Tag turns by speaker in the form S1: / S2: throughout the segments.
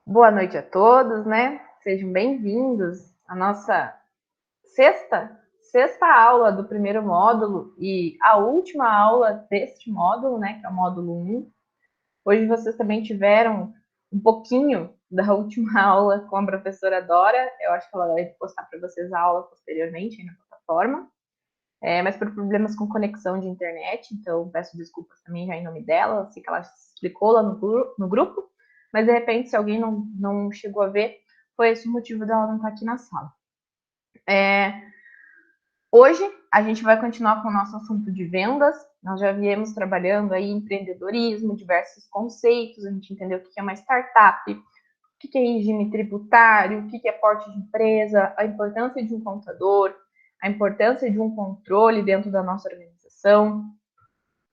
S1: Boa noite a todos, né? Sejam bem-vindos à nossa sexta aula do primeiro módulo e a última aula deste módulo, né? Que é o módulo 1. Hoje vocês também tiveram um pouquinho da última aula com a professora Dora. Eu acho que ela vai postar para vocês a aula posteriormente na plataforma. Mas por problemas com conexão de internet, então peço desculpas também já em nome dela. Sei que ela explicou lá no grupo, mas de repente, se alguém não chegou a ver, foi esse o motivo dela não estar aqui na sala. Hoje a gente vai continuar com o nosso assunto de vendas. Nós já viemos trabalhando aí empreendedorismo, diversos conceitos, a gente entendeu o que é uma startup, o que é regime tributário, o que é porte de empresa, a importância de um contador, a importância de um controle dentro da nossa organização.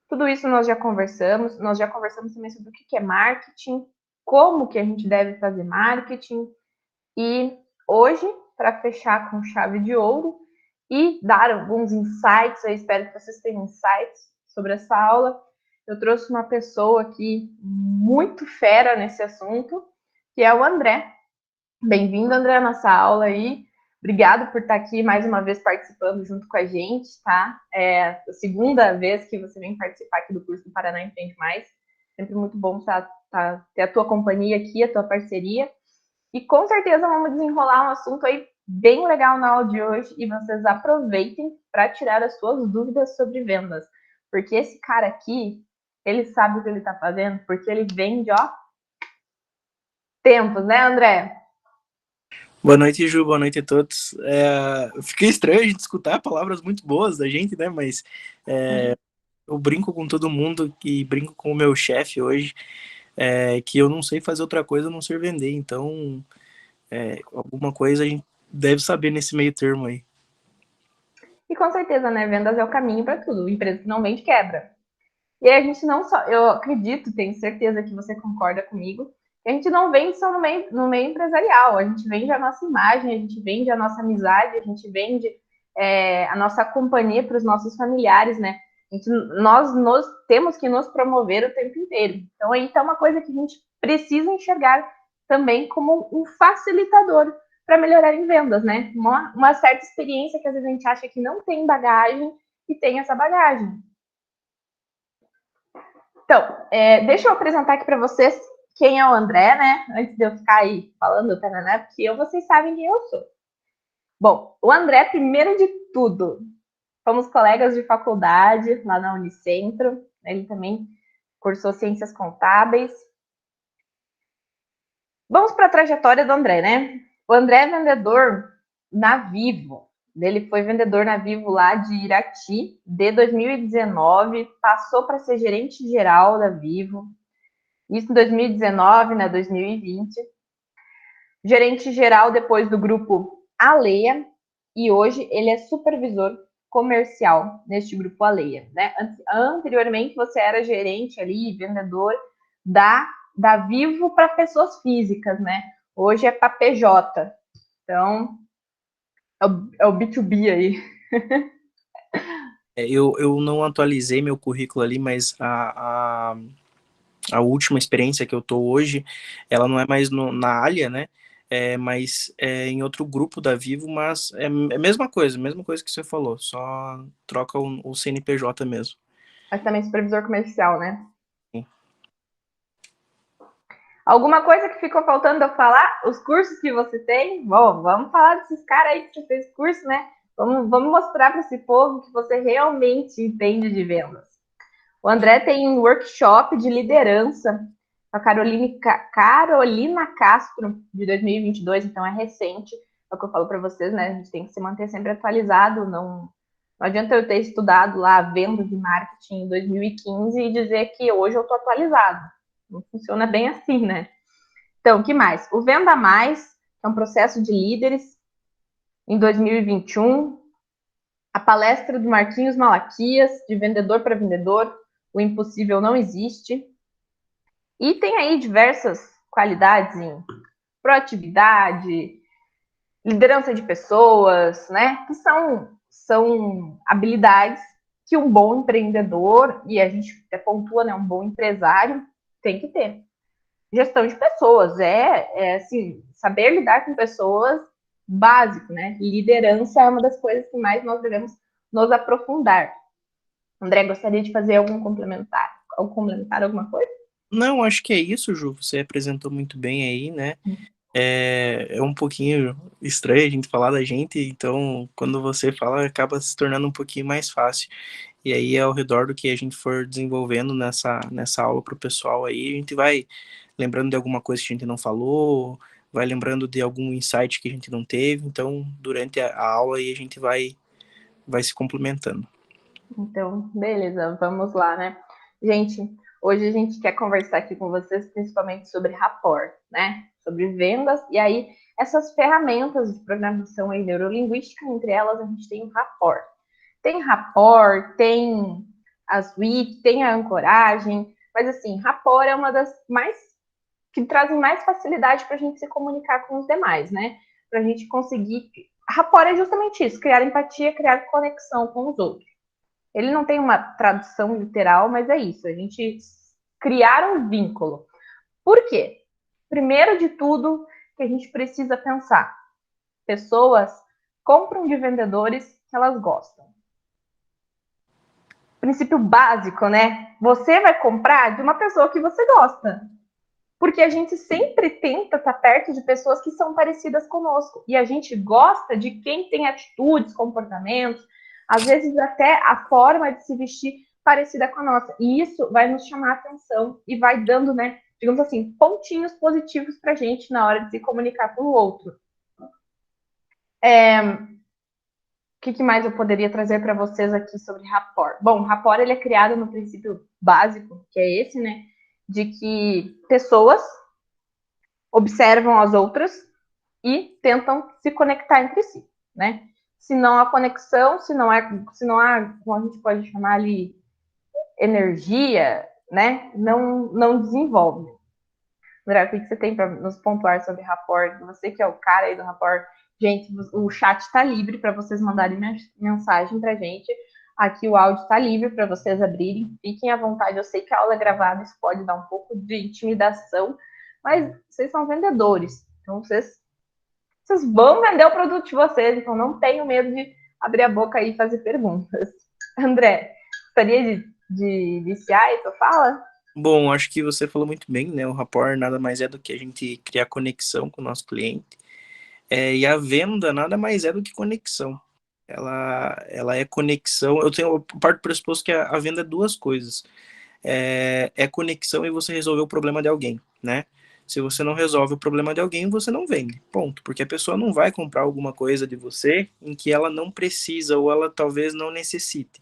S1: Tudo isso nós já conversamos também sobre o que é marketing, como que a gente deve fazer marketing, e hoje, para fechar com chave de ouro e dar alguns insights, eu espero que vocês tenham insights sobre essa aula, eu trouxe uma pessoa aqui muito fera nesse assunto, que é o André. Bem-vindo, André, à nossa aula aí. Obrigado por estar aqui mais uma vez participando junto com a gente, tá? É a segunda vez que você vem participar aqui do curso do Paraná Empreende Mais. Sempre muito bom ter a tua companhia aqui, a tua parceria. E com certeza vamos desenrolar um assunto aí bem legal na aula de hoje e vocês aproveitem para tirar as suas dúvidas sobre vendas. Porque esse cara aqui, ele sabe o que ele está fazendo, porque ele vende, ó, tempos, né, André?
S2: Boa noite, Ju. Boa noite a todos. Fiquei estranho a gente escutar palavras muito boas da gente, né? Mas eu brinco com todo mundo e brinco com o meu chefe hoje, que eu não sei fazer outra coisa a não ser vender. Então, alguma coisa a gente deve saber nesse meio termo aí.
S1: E com certeza, né, vendas é o caminho para tudo. Empresa que não vende, quebra. E aí a gente não só, eu acredito, tenho certeza que você concorda comigo, que a gente não vende só no meio empresarial, a gente vende a nossa imagem, a gente vende a nossa amizade, a gente vende a nossa companhia para os nossos familiares, né? Nós temos que nos promover o tempo inteiro. Então aí está uma coisa que a gente precisa enxergar também como um facilitador para melhorar em vendas, né? Uma certa experiência que às vezes a gente acha que não tem bagagem e tem essa bagagem. Então, deixa eu apresentar aqui para vocês quem é o André, né? Antes de eu ficar aí falando, né? Porque vocês sabem quem eu sou. Bom, o André, primeiro de tudo, fomos colegas de faculdade lá na Unicentro. Ele também cursou Ciências Contábeis. Vamos para a trajetória do André, né? O André é vendedor na Vivo. Ele foi vendedor na Vivo lá de Irati, de 2019, passou para ser gerente geral da Vivo, isso em 2019, né, 2020. Gerente geral depois do grupo Aleia, e hoje ele é supervisor comercial neste grupo Aleia, né? Anteriormente você era gerente ali, vendedor da Vivo para pessoas físicas, né? Hoje é para PJ. Então, é o B2B aí.
S2: Eu não atualizei meu currículo ali, mas a última experiência que eu tô hoje, ela não é mais na Alia, né? Mas em outro grupo da Vivo, mas é a mesma coisa que você falou, só troca o CNPJ mesmo.
S1: Mas também supervisor comercial, né?
S2: Sim.
S1: Alguma coisa que ficou faltando eu falar? Os cursos que você tem? Bom, vamos falar desses caras aí que você fez curso, né? Vamos mostrar para esse povo que você realmente entende de vendas. O André tem um workshop de liderança com a Carolina Castro, de 2022, então é recente. É o que eu falo para vocês, né? A gente tem que se manter sempre atualizado. Não adianta eu ter estudado lá vendas e marketing em 2015 e dizer que hoje eu estou atualizado. Não funciona bem assim, né? Então, o que mais? O Venda Mais, que é um processo de líderes, em 2021. A palestra do Marquinhos Malaquias, de vendedor para vendedor, o impossível não existe. E tem aí diversas qualidades em proatividade, liderança de pessoas, né? Que são habilidades que um bom empreendedor, e a gente até pontua, né? Um bom empresário tem que ter. gestão de pessoas, assim, saber lidar com pessoas básico, né? Liderança é uma das coisas que mais nós devemos nos aprofundar. André, gostaria de fazer complementar alguma coisa?
S2: Não, acho que é isso, Ju. Você apresentou muito bem aí, né? É um pouquinho estranho a gente falar da gente, então quando você fala acaba se tornando um pouquinho mais fácil. E aí, ao redor do que a gente for desenvolvendo nessa aula para o pessoal aí, a gente vai lembrando de alguma coisa que a gente não falou, vai lembrando de algum insight que a gente não teve. Então, durante a aula aí, a gente vai se complementando.
S1: Então, beleza, vamos lá, né? Gente, hoje a gente quer conversar aqui com vocês principalmente sobre rapport, né? Sobre vendas, e aí essas ferramentas de programação e neurolinguística, entre elas a gente tem o rapport. Tem rapport, tem a suite, tem a ancoragem, mas assim, rapport é uma das mais que trazem mais facilidade para a gente se comunicar com os demais, né? Para a gente conseguir. Rapport é justamente isso, criar empatia, criar conexão com os outros. Ele não tem uma tradução literal, mas é isso, a gente criar um vínculo. Por quê? Primeiro de tudo, que a gente precisa pensar: pessoas compram de vendedores que elas gostam. Princípio básico, né? Você vai comprar de uma pessoa que você gosta. Porque a gente sempre tenta estar perto de pessoas que são parecidas conosco. E a gente gosta de quem tem atitudes, comportamentos, às vezes até a forma de se vestir parecida com a nossa. E isso vai nos chamar a atenção e vai dando, né, digamos assim, pontinhos positivos para a gente na hora de se comunicar com o outro. O que mais eu poderia trazer para vocês aqui sobre rapport? Bom, rapport ele é criado no princípio básico, que é esse, né, de que pessoas observam as outras e tentam se conectar entre si, né? Se não há conexão, se não há, como a gente pode chamar ali, energia, né? Não desenvolve. André, o que você tem para nos pontuar sobre rapport? Você que é o cara aí do rapport, gente, o chat está livre para vocês mandarem mensagem para gente. Aqui o áudio está livre para vocês abrirem. Fiquem à vontade. Eu sei que a aula é gravada, isso pode dar um pouco de intimidação, mas vocês são vendedores, então vocês vão vender o produto de vocês, então não tenham medo de abrir a boca aí e fazer perguntas. André, gostaria de iniciar aí tua fala?
S2: Bom, acho que você falou muito bem, né? O rapport nada mais é do que a gente criar conexão com o nosso cliente. E a venda nada mais é do que conexão. Ela é conexão. Eu parto do pressuposto que a venda é duas coisas. É conexão e você resolver o problema de alguém, né? Se você não resolve o problema de alguém, você não vende. Ponto. Porque a pessoa não vai comprar alguma coisa de você em que ela não precisa ou ela talvez não necessite.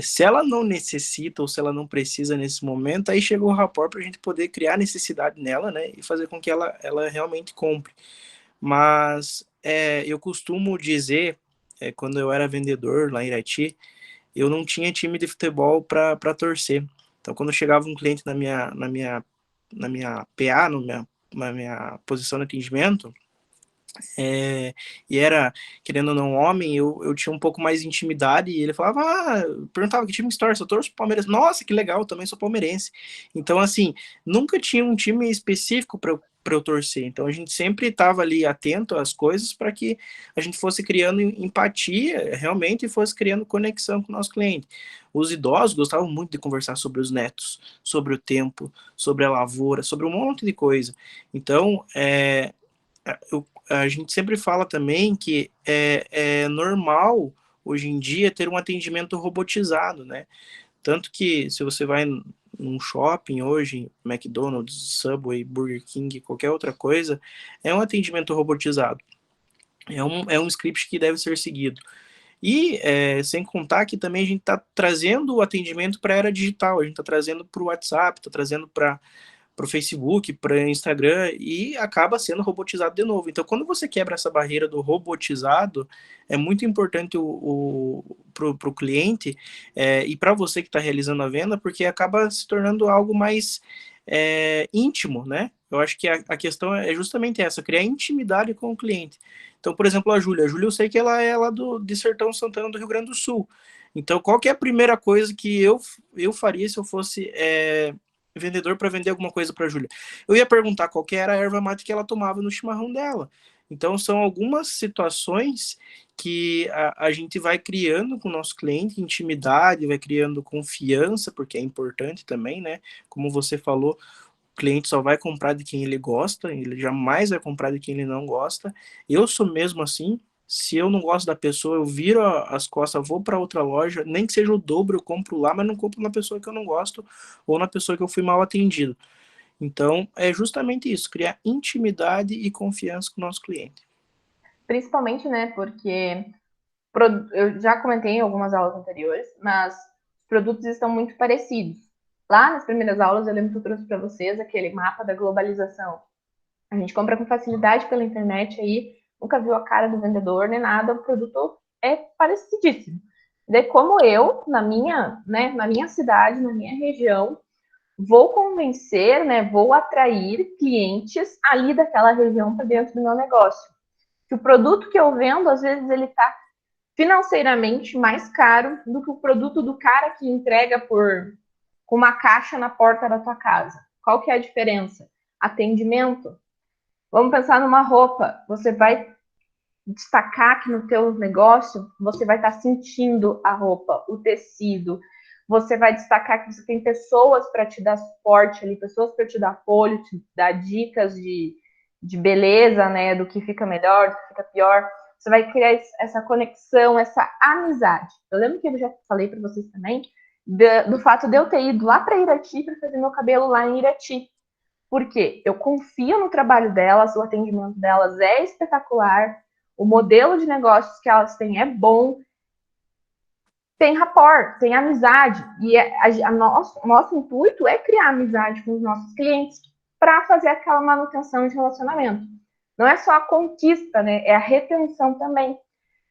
S2: Se ela não necessita ou se ela não precisa nesse momento, aí chegou o rapport para a gente poder criar necessidade nela, né? E fazer com que ela realmente compre. Mas eu costumo dizer, quando eu era vendedor lá em Irati, eu não tinha time de futebol para torcer. Então, quando chegava um cliente na minha PA, na minha posição de atendimento, e era, querendo ou não, homem, eu tinha um pouco mais de intimidade, e ele falava, perguntava que time que torce, eu torço pro Palmeiras, nossa, que legal, eu também sou palmeirense. Então, assim, nunca tinha um time específico para eu torcer, então a gente sempre estava ali atento às coisas para que a gente fosse criando empatia, realmente, e fosse criando conexão com o nosso cliente. Os idosos gostavam muito de conversar sobre os netos, sobre o tempo, sobre a lavoura, sobre um monte de coisa. Então, a gente sempre fala também que é normal hoje em dia ter um atendimento robotizado, né? Tanto que se você vai num shopping hoje, McDonald's, Subway, Burger King, qualquer outra coisa, é um atendimento robotizado. É um script que deve ser seguido. E sem contar que também a gente está trazendo o atendimento para a era digital, a gente está trazendo para o WhatsApp, está trazendo para o Facebook, para o Instagram, e acaba sendo robotizado de novo. Então, quando você quebra essa barreira do robotizado, é muito importante para o cliente e para você que está realizando a venda, porque acaba se tornando algo mais íntimo, né? Eu acho que a questão é justamente essa, criar intimidade com o cliente. Então, por exemplo, a Júlia. A Júlia, eu sei que ela é lá de Sertão Santana, do Rio Grande do Sul. Então, qual que é a primeira coisa que eu faria se eu fosse vendedor para vender alguma coisa para a Júlia. Eu ia perguntar qual que era a erva mate que ela tomava no chimarrão dela. Então, são algumas situações que a gente vai criando com o nosso cliente, intimidade, vai criando confiança, porque é importante também, né? Como você falou, o cliente só vai comprar de quem ele gosta, ele jamais vai comprar de quem ele não gosta. Eu sou mesmo assim. Se eu não gosto da pessoa, eu viro as costas, vou para outra loja, nem que seja o dobro, eu compro lá, mas não compro na pessoa que eu não gosto ou na pessoa que eu fui mal atendido. Então, é justamente isso, criar intimidade e confiança com o nosso cliente.
S1: Principalmente, né, porque eu já comentei em algumas aulas anteriores, mas os produtos estão muito parecidos. Lá nas primeiras aulas, eu lembro que eu trouxe para vocês aquele mapa da globalização. A gente compra com facilidade pela internet aí, nunca viu a cara do vendedor nem nada, o produto é parecidíssimo. Daí, como eu, na minha cidade, na minha região, vou convencer, né, vou atrair clientes ali daquela região para dentro do meu negócio. Que o produto que eu vendo, às vezes, ele está financeiramente mais caro do que o produto do cara que entrega com uma caixa na porta da tua casa. Qual que é a diferença? Atendimento. Vamos pensar numa roupa. Você vai destacar que no teu negócio você vai estar sentindo a roupa, o tecido. Você vai destacar que você tem pessoas para te dar suporte ali, pessoas para te dar apoio, te dar dicas de beleza, né? Do que fica melhor, do que fica pior. Você vai criar essa conexão, essa amizade. Eu lembro que eu já falei para vocês também do fato de eu ter ido lá para Irati para fazer meu cabelo lá em Irati. Porque eu confio no trabalho delas, o atendimento delas é espetacular, o modelo de negócios que elas têm é bom, tem rapport, tem amizade. E o nosso intuito é criar amizade com os nossos clientes para fazer aquela manutenção de relacionamento. Não é só a conquista, né? É a retenção também.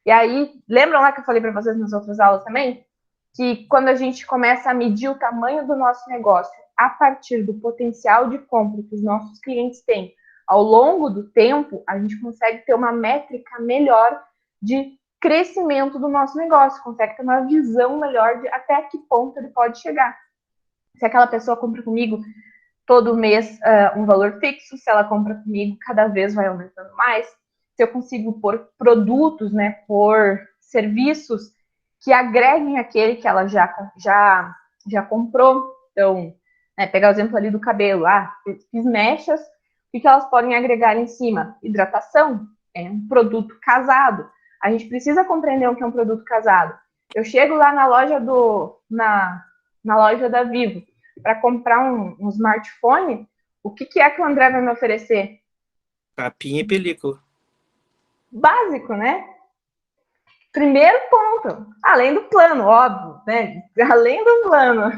S1: E aí, lembram lá que eu falei para vocês nas outras aulas também? Que quando a gente começa a medir o tamanho do nosso negócio a partir do potencial de compra que os nossos clientes têm ao longo do tempo, a gente consegue ter uma métrica melhor de crescimento do nosso negócio, consegue ter uma visão melhor de até que ponto ele pode chegar. Se aquela pessoa compra comigo todo mês um valor fixo, se ela compra comigo, cada vez vai aumentando mais. Se eu consigo pôr produtos, né, por serviços que agreguem aquele que ela já comprou. Então, né, pegar o exemplo ali do cabelo. Fiz mechas, o que elas podem agregar em cima? Hidratação, é um produto casado. A gente precisa compreender o que é um produto casado. Eu chego lá na loja na loja da Vivo para comprar um smartphone, o que é que o André vai me oferecer?
S2: Capinha e película.
S1: Básico, né? Primeiro ponto, além do plano, óbvio, né? Além do plano.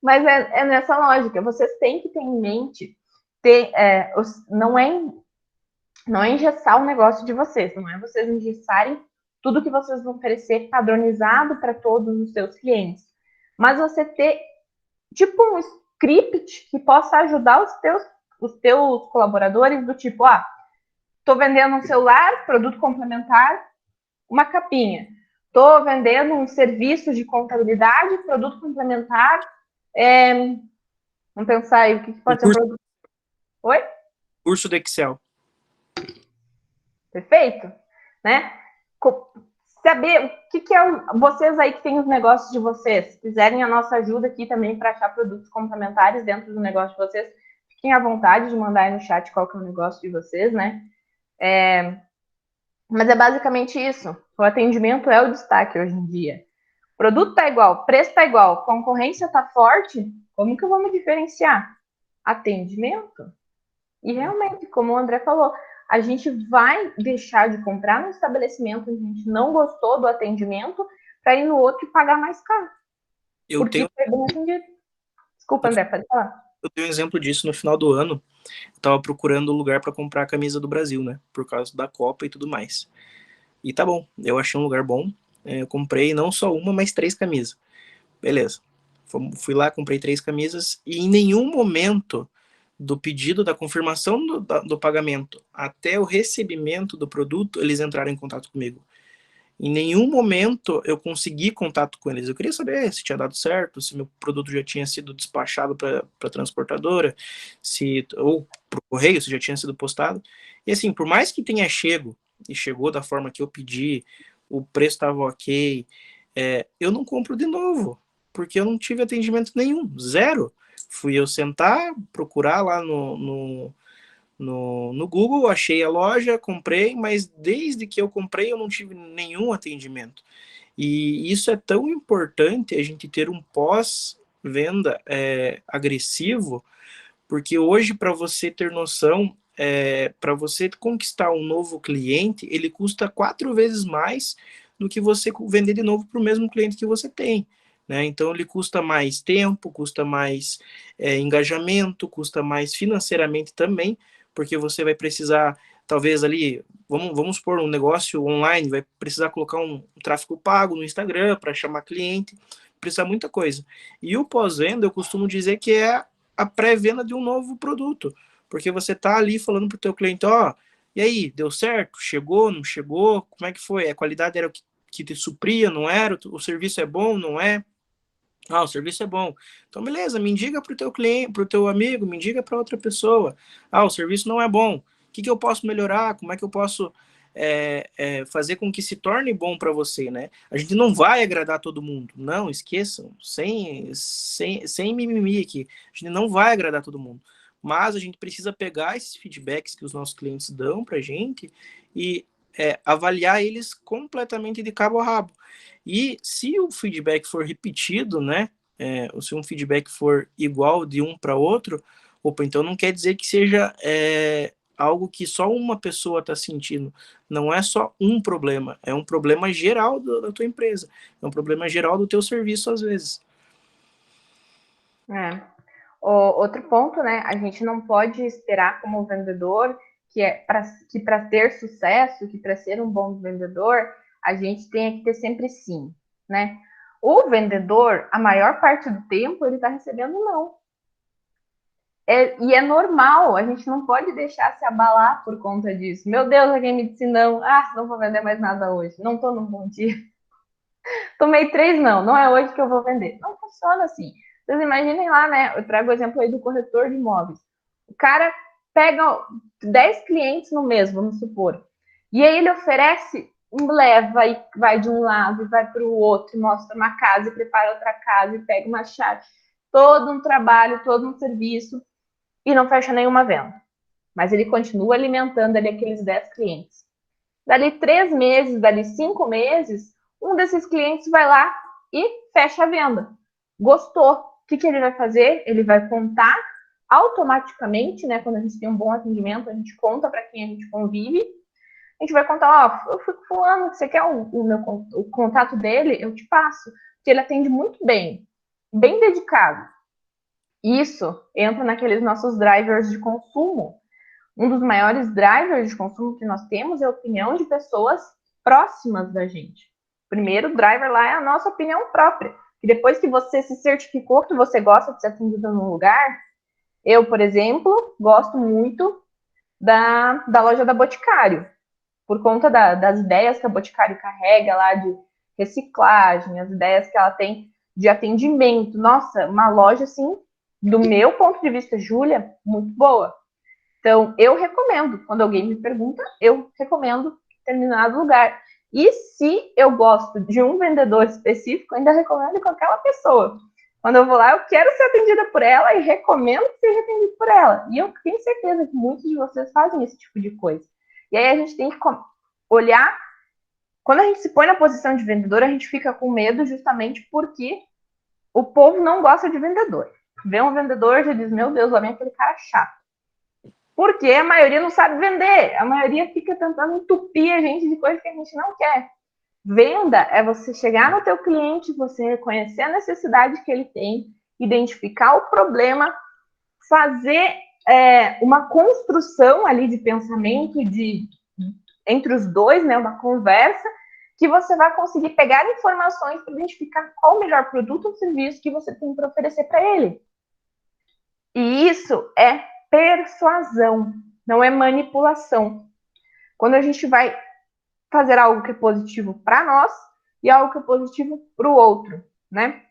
S1: Mas é nessa lógica, vocês têm que ter em mente, não é engessar o negócio de vocês, não é vocês engessarem tudo que vocês vão oferecer padronizado para todos os seus clientes, mas você ter tipo um script que possa ajudar os teus colaboradores do tipo, tô vendendo um celular, produto complementar, uma capinha. Tô vendendo um serviço de contabilidade, produto complementar. Vamos pensar aí, o que pode ser um produto? Oi?
S2: Curso do Excel.
S1: Perfeito? Né? Saber o que é vocês aí que têm os negócios de vocês, se quiserem a nossa ajuda aqui também para achar produtos complementares dentro do negócio de vocês, fiquem à vontade de mandar aí no chat qual que é o negócio de vocês, né? Mas é basicamente isso. O atendimento é o destaque hoje em dia. O produto tá igual, preço tá igual, concorrência tá forte, como que eu vou me diferenciar? Atendimento. E realmente, como o André falou, a gente vai deixar de comprar no estabelecimento onde a gente não gostou do atendimento para ir no outro e pagar mais caro. Porque foi bem atendido. Desculpa, André, pode falar.
S2: Eu tenho um exemplo disso no final do ano. Eu tava procurando lugar para comprar a camisa do Brasil, né? Por causa da Copa e tudo mais. E tá bom, eu achei um lugar bom. Eu comprei não só uma, mas 3 camisas. Beleza. Fui lá, comprei 3 camisas e em nenhum momento do pedido, da confirmação do pagamento até o recebimento do produto, eles entraram em contato comigo. Em nenhum momento eu consegui contato com eles. Eu queria saber se tinha dado certo, se meu produto já tinha sido despachado para a transportadora, se ou para o correio, se já tinha sido postado. E assim, por mais que tenha chego, e chegou da forma que eu pedi, o preço estava ok, eu não compro de novo, porque eu não tive atendimento nenhum, zero. Fui eu sentar, procurar lá no Google, achei a loja, comprei, mas desde que eu comprei eu não tive nenhum atendimento. E isso é tão importante, a gente ter um pós-venda agressivo, porque hoje, para você ter noção, para você conquistar um novo cliente, ele custa 4 vezes mais do que você vender de novo para o mesmo cliente que você tem. Né? Então, ele custa mais tempo, custa mais engajamento, custa mais financeiramente também, porque você vai precisar, talvez ali, vamos supor, um negócio online, vai precisar colocar um tráfego pago no Instagram para chamar cliente, precisa muita coisa. E o pós-venda, eu costumo dizer que é a pré-venda de um novo produto, porque você está ali falando para o teu cliente, ó, e aí, deu certo? Chegou, não chegou? Como é que foi? A qualidade era o que te supria, não era? O serviço é bom, não é? Ah, o serviço é bom. Então, beleza, me indica para o teu cliente, para o teu amigo, me indica para outra pessoa. Ah, o serviço não é bom. O que eu posso melhorar? Como é que eu posso fazer com que se torne bom para você, né? A gente não vai agradar todo mundo. Não, esqueçam. Sem mimimi aqui. A gente não vai agradar todo mundo. Mas a gente precisa pegar esses feedbacks que os nossos clientes dão para a gente e avaliar eles completamente de cabo a rabo. E se o feedback for repetido, né? Ou se um feedback for igual de um para outro, opa, então não quer dizer que seja algo que só uma pessoa está sentindo. Não é só um problema, é um problema geral da tua empresa, é um problema geral do teu serviço às vezes.
S1: Outro ponto, né? A gente não pode esperar como vendedor que para ter sucesso, que para ser um bom vendedor, a gente tenha que ter sempre sim, né? O vendedor, a maior parte do tempo, ele está recebendo não. E é normal, a gente não pode deixar se abalar por conta disso. Meu Deus, alguém me disse não. Ah, não vou vender mais nada hoje. Não estou num bom dia. Tomei 3 não é hoje que eu vou vender. Não funciona assim. Vocês imaginem lá, né? Eu trago o exemplo aí do corretor de imóveis. O cara pega 10 clientes no mês, vamos supor. E aí ele oferece, leva e vai de um lado e vai para o outro, mostra uma casa e prepara outra casa e pega uma chave. Todo um trabalho, todo um serviço e não fecha nenhuma venda. Mas ele continua alimentando ali aqueles 10 clientes. Dali 3 meses, dali 5 meses, um desses clientes vai lá e fecha a venda. Gostou. O que ele vai fazer? Ele vai contar automaticamente, né? Quando a gente tem um bom atendimento, a gente conta para quem a gente convive. A gente vai contar, ó, eu fui com fulano, você quer o contato dele? Eu te passo. Porque ele atende muito bem, bem dedicado. Isso entra naqueles nossos drivers de consumo. Um dos maiores drivers de consumo que nós temos é a opinião de pessoas próximas da gente. O primeiro driver lá é a nossa opinião própria. E depois que você se certificou que você gosta de ser atendido num lugar, eu, por exemplo, gosto muito da loja da Boticário, por conta das ideias que a Boticário carrega lá de reciclagem, as ideias que ela tem de atendimento. Nossa, uma loja, assim, do meu ponto de vista, Júlia, muito boa. Então, eu recomendo. Quando alguém me pergunta, eu recomendo determinado lugar. E se eu gosto de um vendedor específico, ainda recomendo com aquela pessoa. Quando eu vou lá, eu quero ser atendida por ela e recomendo que seja atendido por ela. E eu tenho certeza que muitos de vocês fazem esse tipo de coisa. E aí a gente tem que olhar. Quando a gente se põe na posição de vendedor, a gente fica com medo justamente porque o povo não gosta de vendedor. Vê um vendedor e já diz, meu Deus, lá vem aquele cara chato. Porque a maioria não sabe vender. A maioria fica tentando entupir a gente de coisas que a gente não quer. Venda é você chegar no teu cliente, você reconhecer a necessidade que ele tem, identificar o problema, fazer uma construção ali de pensamento entre os dois, né, uma conversa, que você vai conseguir pegar informações para identificar qual o melhor produto ou serviço que você tem para oferecer para ele. E isso é persuasão, não é manipulação. Quando a gente vai fazer algo que é positivo para nós e algo que é positivo para o outro, né?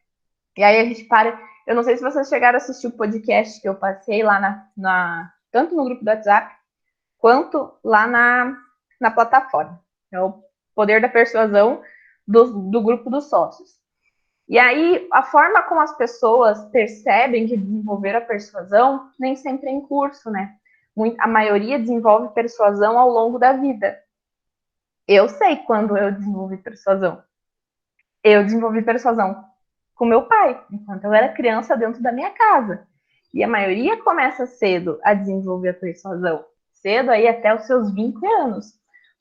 S1: E aí a gente para. Eu não sei se vocês chegaram a assistir o podcast que eu passei lá tanto no grupo do WhatsApp quanto lá na plataforma. É o poder da persuasão do grupo dos sócios. E aí, a forma como as pessoas percebem que desenvolver a persuasão nem sempre é em curso, né? A maioria desenvolve persuasão ao longo da vida. Eu sei quando eu desenvolvi persuasão. Eu desenvolvi persuasão com meu pai, enquanto eu era criança dentro da minha casa. E a maioria começa cedo a desenvolver a persuasão. Cedo aí até os seus 20 anos.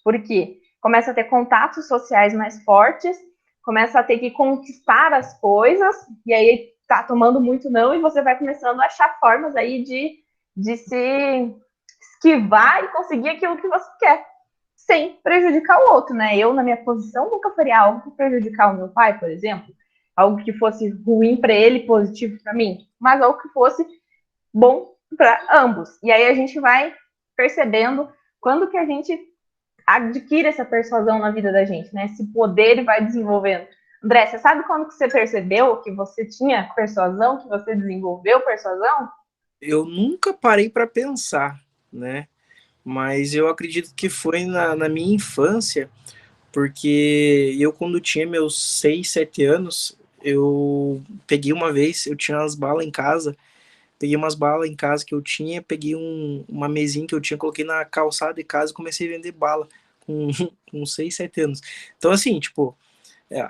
S1: Por quê? Começa a ter contatos sociais mais fortes, começa a ter que conquistar as coisas, e aí tá tomando muito não, e você vai começando a achar formas aí de se esquivar e conseguir aquilo que você quer, sem prejudicar o outro, né? Eu, na minha posição, nunca faria algo para prejudicar o meu pai, por exemplo, algo que fosse ruim para ele, positivo para mim, mas algo que fosse bom para ambos. E aí a gente vai percebendo quando que a gente adquire essa persuasão na vida da gente, né? Esse poder vai desenvolvendo. André, você sabe quando que você percebeu que você tinha persuasão, que você desenvolveu persuasão?
S2: Eu nunca parei para pensar, né? Mas eu acredito que foi na minha infância, porque eu, quando tinha meus 6, 7 anos, eu peguei uma vez, eu tinha umas balas em casa, peguei umas balas em casa que eu tinha, peguei uma mesinha que eu tinha, coloquei na calçada de casa e comecei a vender bala com, com 6, 7 anos. Então, assim, tipo,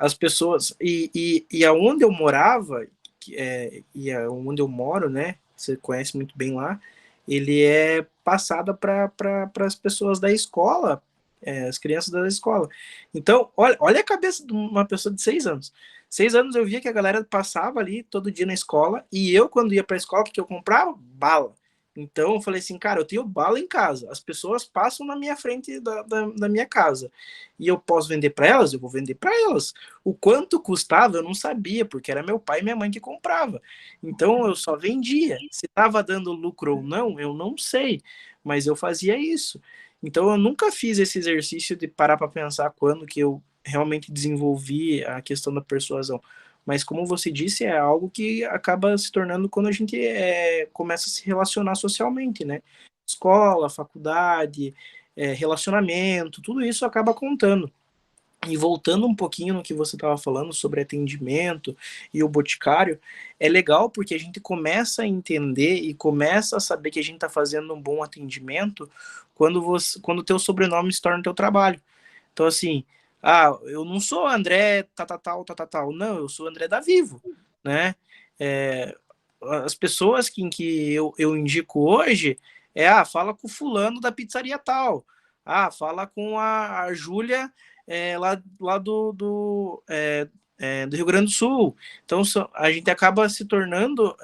S2: as pessoas. E aonde eu morava, e aonde eu moro, né? Você conhece muito bem lá, ele é passada para as pessoas da escola, as crianças da escola. Então, olha a cabeça de uma pessoa de 6 anos. 6 anos eu via que a galera passava ali todo dia na escola, e eu, quando ia para a escola, o que eu comprava? Bala. Então eu falei assim, cara, eu tenho bala em casa, as pessoas passam na minha frente da minha casa, e eu posso vender para elas, eu vou vender para elas. O quanto custava eu não sabia, porque era meu pai e minha mãe que comprava. Então eu só vendia. Se estava dando lucro ou não, eu não sei, mas eu fazia isso. Então eu nunca fiz esse exercício de parar para pensar quando que eu realmente desenvolvi a questão da persuasão. Mas como você disse, é algo que acaba se tornando quando a gente começa a se relacionar socialmente, né? Escola, faculdade, relacionamento, tudo isso acaba contando. E voltando um pouquinho no que você estava falando sobre atendimento e o boticário, é legal porque a gente começa a entender e começa a saber que a gente está fazendo um bom atendimento quando o teu sobrenome se torna o teu trabalho. Então, assim, eu não sou André tal, não, eu sou André da Vivo, né? É, as pessoas que eu indico hoje fala com o fulano da pizzaria tal, fala com a Júlia lá do Rio Grande do Sul. Então, a gente acaba se tornando,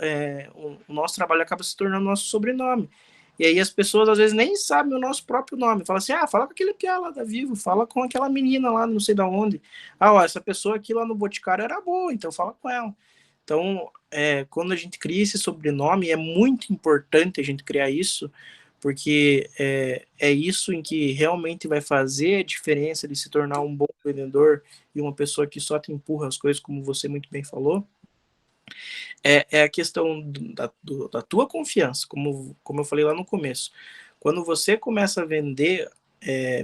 S2: o nosso trabalho acaba se tornando nosso sobrenome. E aí as pessoas às vezes nem sabem o nosso próprio nome. Fala assim, fala com aquele piá lá da Vivo, fala com aquela menina lá não sei de onde. Essa pessoa aqui lá no Boticário era boa, então fala com ela. Então, quando a gente cria esse sobrenome, é muito importante a gente criar isso, porque é isso em que realmente vai fazer a diferença de se tornar um bom vendedor e uma pessoa que só te empurra as coisas, como você muito bem falou. É a questão da tua confiança, como eu falei lá no começo. Quando você começa a vender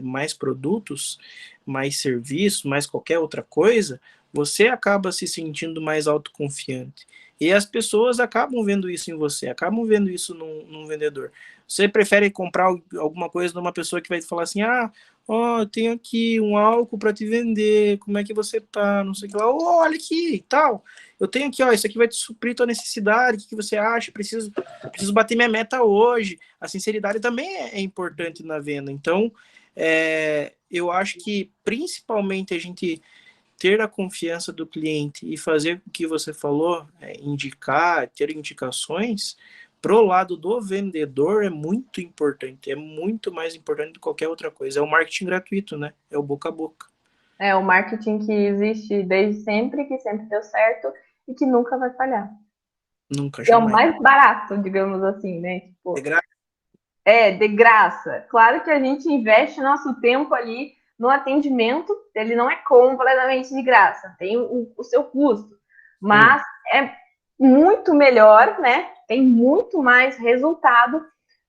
S2: mais produtos, mais serviços, mais qualquer outra coisa, você acaba se sentindo mais autoconfiante. E as pessoas acabam vendo isso em você, acabam vendo isso num vendedor. Você prefere comprar alguma coisa de uma pessoa que vai te falar assim, eu tenho aqui um álcool para te vender, como é que você tá, não sei o que lá, olha aqui e tal. Eu tenho aqui, isso aqui vai te suprir tua necessidade, o que você acha, preciso bater minha meta hoje. A sinceridade também é importante na venda. Então, eu acho que principalmente a gente ter a confiança do cliente e fazer o que você falou, indicar, ter indicações, pro lado do vendedor é muito importante, é muito mais importante do que qualquer outra coisa. É o marketing gratuito, né? É o boca a boca.
S1: É o marketing que existe desde sempre, que sempre deu certo e que nunca vai falhar.
S2: Nunca,
S1: E é o
S2: jamais.
S1: mais barato, digamos assim, né?
S2: É
S1: Tipo,
S2: graça.
S1: de graça. Claro que a gente investe nosso tempo ali no atendimento, ele não é completamente de graça, tem o seu custo, mas é muito melhor, né? Tem muito mais resultado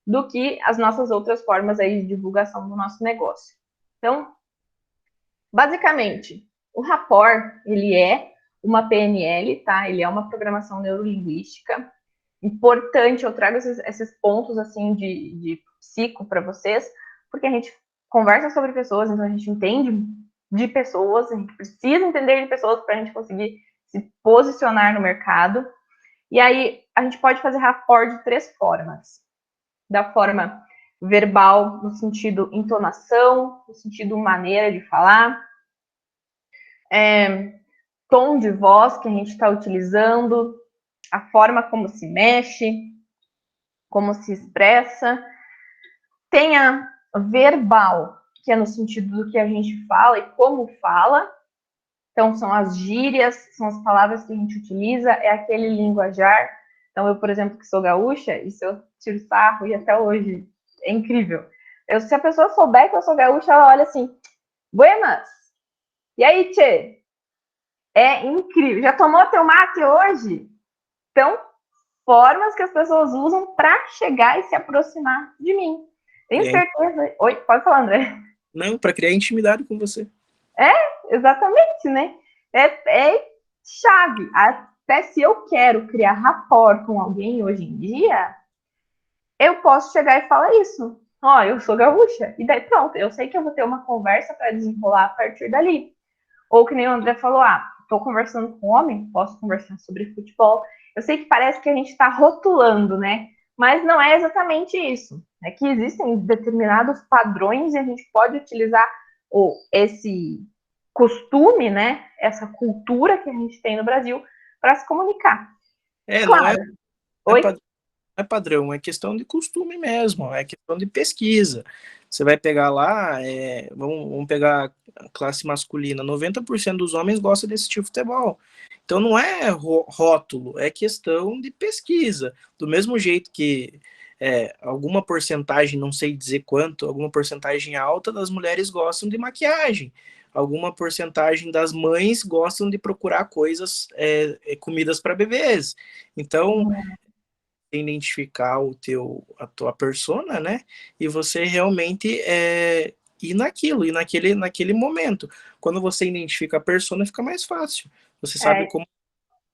S1: do que as nossas outras formas aí de divulgação do nosso negócio. Então, basicamente, o Rapport, ele é uma PNL, tá? Ele é uma programação neurolinguística. Importante, eu trago esses pontos, assim, de psico para vocês, porque a gente conversa sobre pessoas, então a gente entende de pessoas, a gente precisa entender de pessoas para a gente conseguir se posicionar no mercado. E aí, a gente pode fazer rapport de 3 formas. Da forma verbal, no sentido entonação, no sentido maneira de falar, tom de voz que a gente está utilizando, a forma como se mexe, como se expressa. Tem a verbal, que é no sentido do que a gente fala e como fala. Então, são as gírias, são as palavras que a gente utiliza, é aquele linguajar. Então, eu, por exemplo, que sou gaúcha, isso eu tiro sarro e até hoje é incrível. Se a pessoa souber que eu sou gaúcha, ela olha assim, buenas! E aí, tchê? É incrível. Já tomou teu mate hoje? Então, formas que as pessoas usam para chegar e se aproximar de mim. Tenho certeza. Oi, pode falar, André.
S2: Não, para criar intimidade com você.
S1: Exatamente, né? É chave. Até se eu quero criar rapport com alguém hoje em dia, eu posso chegar e falar isso. Ó, eu sou gaúcha. E daí pronto, eu sei que eu vou ter uma conversa para desenrolar a partir dali. Ou que nem o André falou, tô conversando com um homem, posso conversar sobre futebol. Eu sei que parece que a gente está rotulando, né? Mas não é exatamente isso. É que existem determinados padrões e a gente pode utilizar esse costume, né? Essa cultura que a gente tem no Brasil para se comunicar.
S2: Não
S1: Claro.
S2: Oi? É padrão, é questão de costume mesmo, é questão de pesquisa. Você vai pegar lá, vamos pegar a classe masculina, 90% dos homens gostam desse tipo de futebol. Então não é rótulo, é questão de pesquisa. Do mesmo jeito que alguma porcentagem, não sei dizer quanto, alguma porcentagem alta das mulheres gostam de maquiagem. Alguma porcentagem das mães gostam de procurar coisas, comidas para bebês. Então, identificar a tua persona, né? E você realmente ir naquele momento. Quando você identifica a persona, fica mais fácil. Você sabe como.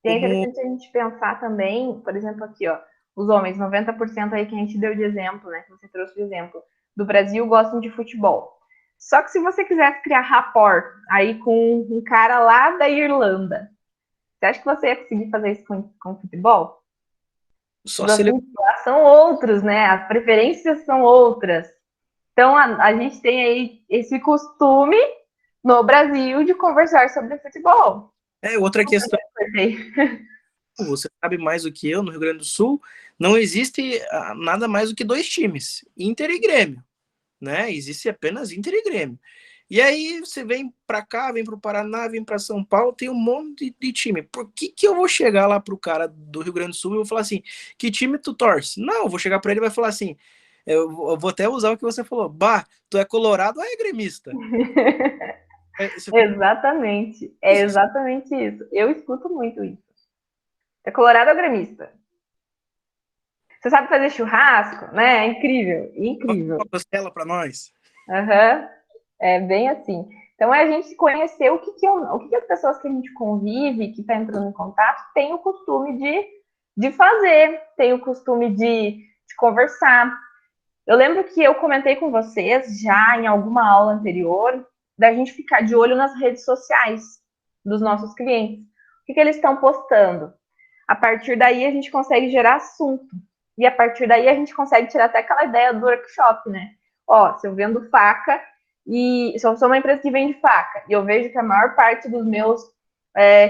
S1: E é interessante a gente pensar também, por exemplo, aqui, ó, os homens, 90% aí que a gente deu de exemplo, né? Que você trouxe de exemplo, do Brasil gostam de futebol. Só que se você quisesse criar rapport aí com um cara lá da Irlanda, você acha que você ia conseguir fazer isso com futebol?
S2: Só
S1: Os
S2: se ele.
S1: assuntos lá são outros, né? As preferências são outras. Então a gente tem aí esse costume no Brasil de conversar sobre futebol.
S2: Outra questão. Você sabe mais do que eu, no Rio Grande do Sul, não existe nada mais do que 2 times, Inter e Grêmio, né? Existe apenas Inter e Grêmio. E aí você vem para cá, vem para o Paraná, vem para São Paulo, tem um monte de time. Por que eu vou chegar lá pro cara do Rio Grande do Sul e vou falar assim, que time tu torce? Não, eu vou chegar para ele e vai falar assim, eu vou até usar o que você falou, bah, tu é colorado ou é gremista?
S1: Exatamente. É exatamente isso. Eu escuto muito isso. É colorado ou gremista? Você sabe fazer churrasco, né? É incrível, incrível.
S2: Uma costela para nós.
S1: Uhum. É bem assim. Então é a gente conhecer o que as pessoas que a gente convive, que está entrando em contato, tem o costume de fazer, tem o costume de conversar. Eu lembro que eu comentei com vocês já em alguma aula anterior da gente ficar de olho nas redes sociais dos nossos clientes. O que eles estão postando? A partir daí a gente consegue gerar assunto. E a partir daí a gente consegue tirar até aquela ideia do workshop, né? Ó, se eu vendo faca e se eu sou uma empresa que vende faca e eu vejo que a maior parte dos meus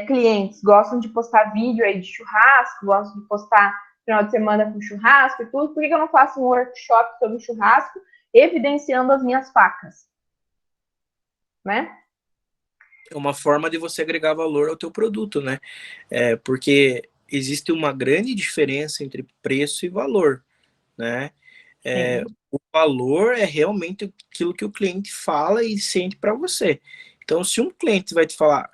S1: clientes gostam de postar vídeo aí de churrasco, gostam de postar final de semana com churrasco e tudo, por que eu não faço um workshop sobre churrasco evidenciando as minhas facas? Né?
S2: É uma forma de você agregar valor ao teu produto, né? Porque existe uma grande diferença entre preço e valor, né? O valor é realmente aquilo que o cliente fala e sente para você. Então, se um cliente vai te falar,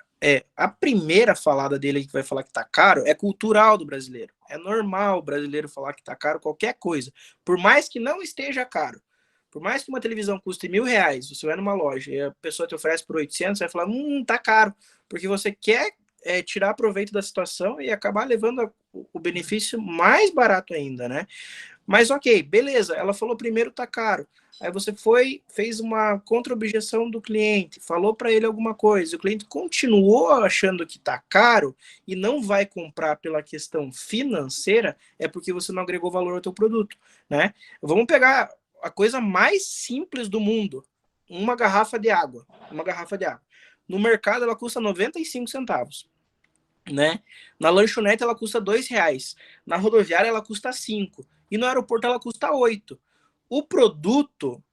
S2: a primeira falada dele que vai falar que está caro é cultural do brasileiro. É normal o brasileiro falar que está caro qualquer coisa. Por mais que não esteja caro. Por mais que uma televisão custe R$ 1.000, você vai numa loja e a pessoa te oferece por 800, você vai falar, tá caro. Porque você quer tirar proveito da situação e acabar levando o benefício mais barato ainda, né? Mas ok, beleza, ela falou primeiro tá caro. Aí você foi, fez uma contra-objeção do cliente, falou para ele alguma coisa, o cliente continuou achando que tá caro e não vai comprar pela questão financeira, é porque você não agregou valor ao teu produto, né? Vamos pegar a coisa mais simples do mundo, uma garrafa de água, uma garrafa de água. No mercado ela custa 95 centavos, né? Na lanchonete ela custa R$ 2, na rodoviária ela custa 5 e no aeroporto ela custa 8. O produto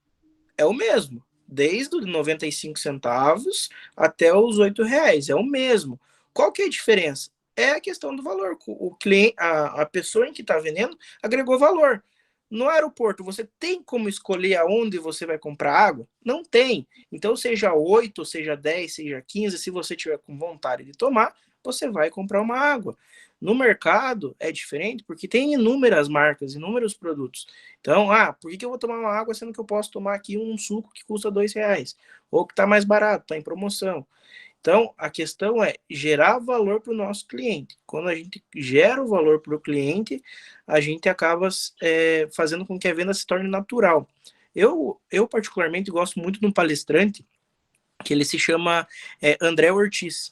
S2: é o mesmo, desde os 95 centavos até os R$ 8, é o mesmo. Qual que é a diferença? É a questão do valor. O cliente, a pessoa em que está vendendo agregou valor. No aeroporto, você tem como escolher aonde você vai comprar água? Não tem. Então, seja 8, seja 10, seja 15, se você tiver com vontade de tomar, você vai comprar uma água. No mercado é diferente porque tem inúmeras marcas, inúmeros produtos. Então, por que eu vou tomar uma água sendo que eu posso tomar aqui um suco que custa R$ 2? Ou que está mais barato, está em promoção. Então, a questão é gerar valor para o nosso cliente. Quando a gente gera o valor para o cliente, a gente acaba fazendo com que a venda se torne natural. Eu particularmente, gosto muito de um palestrante que ele se chama André Ortiz.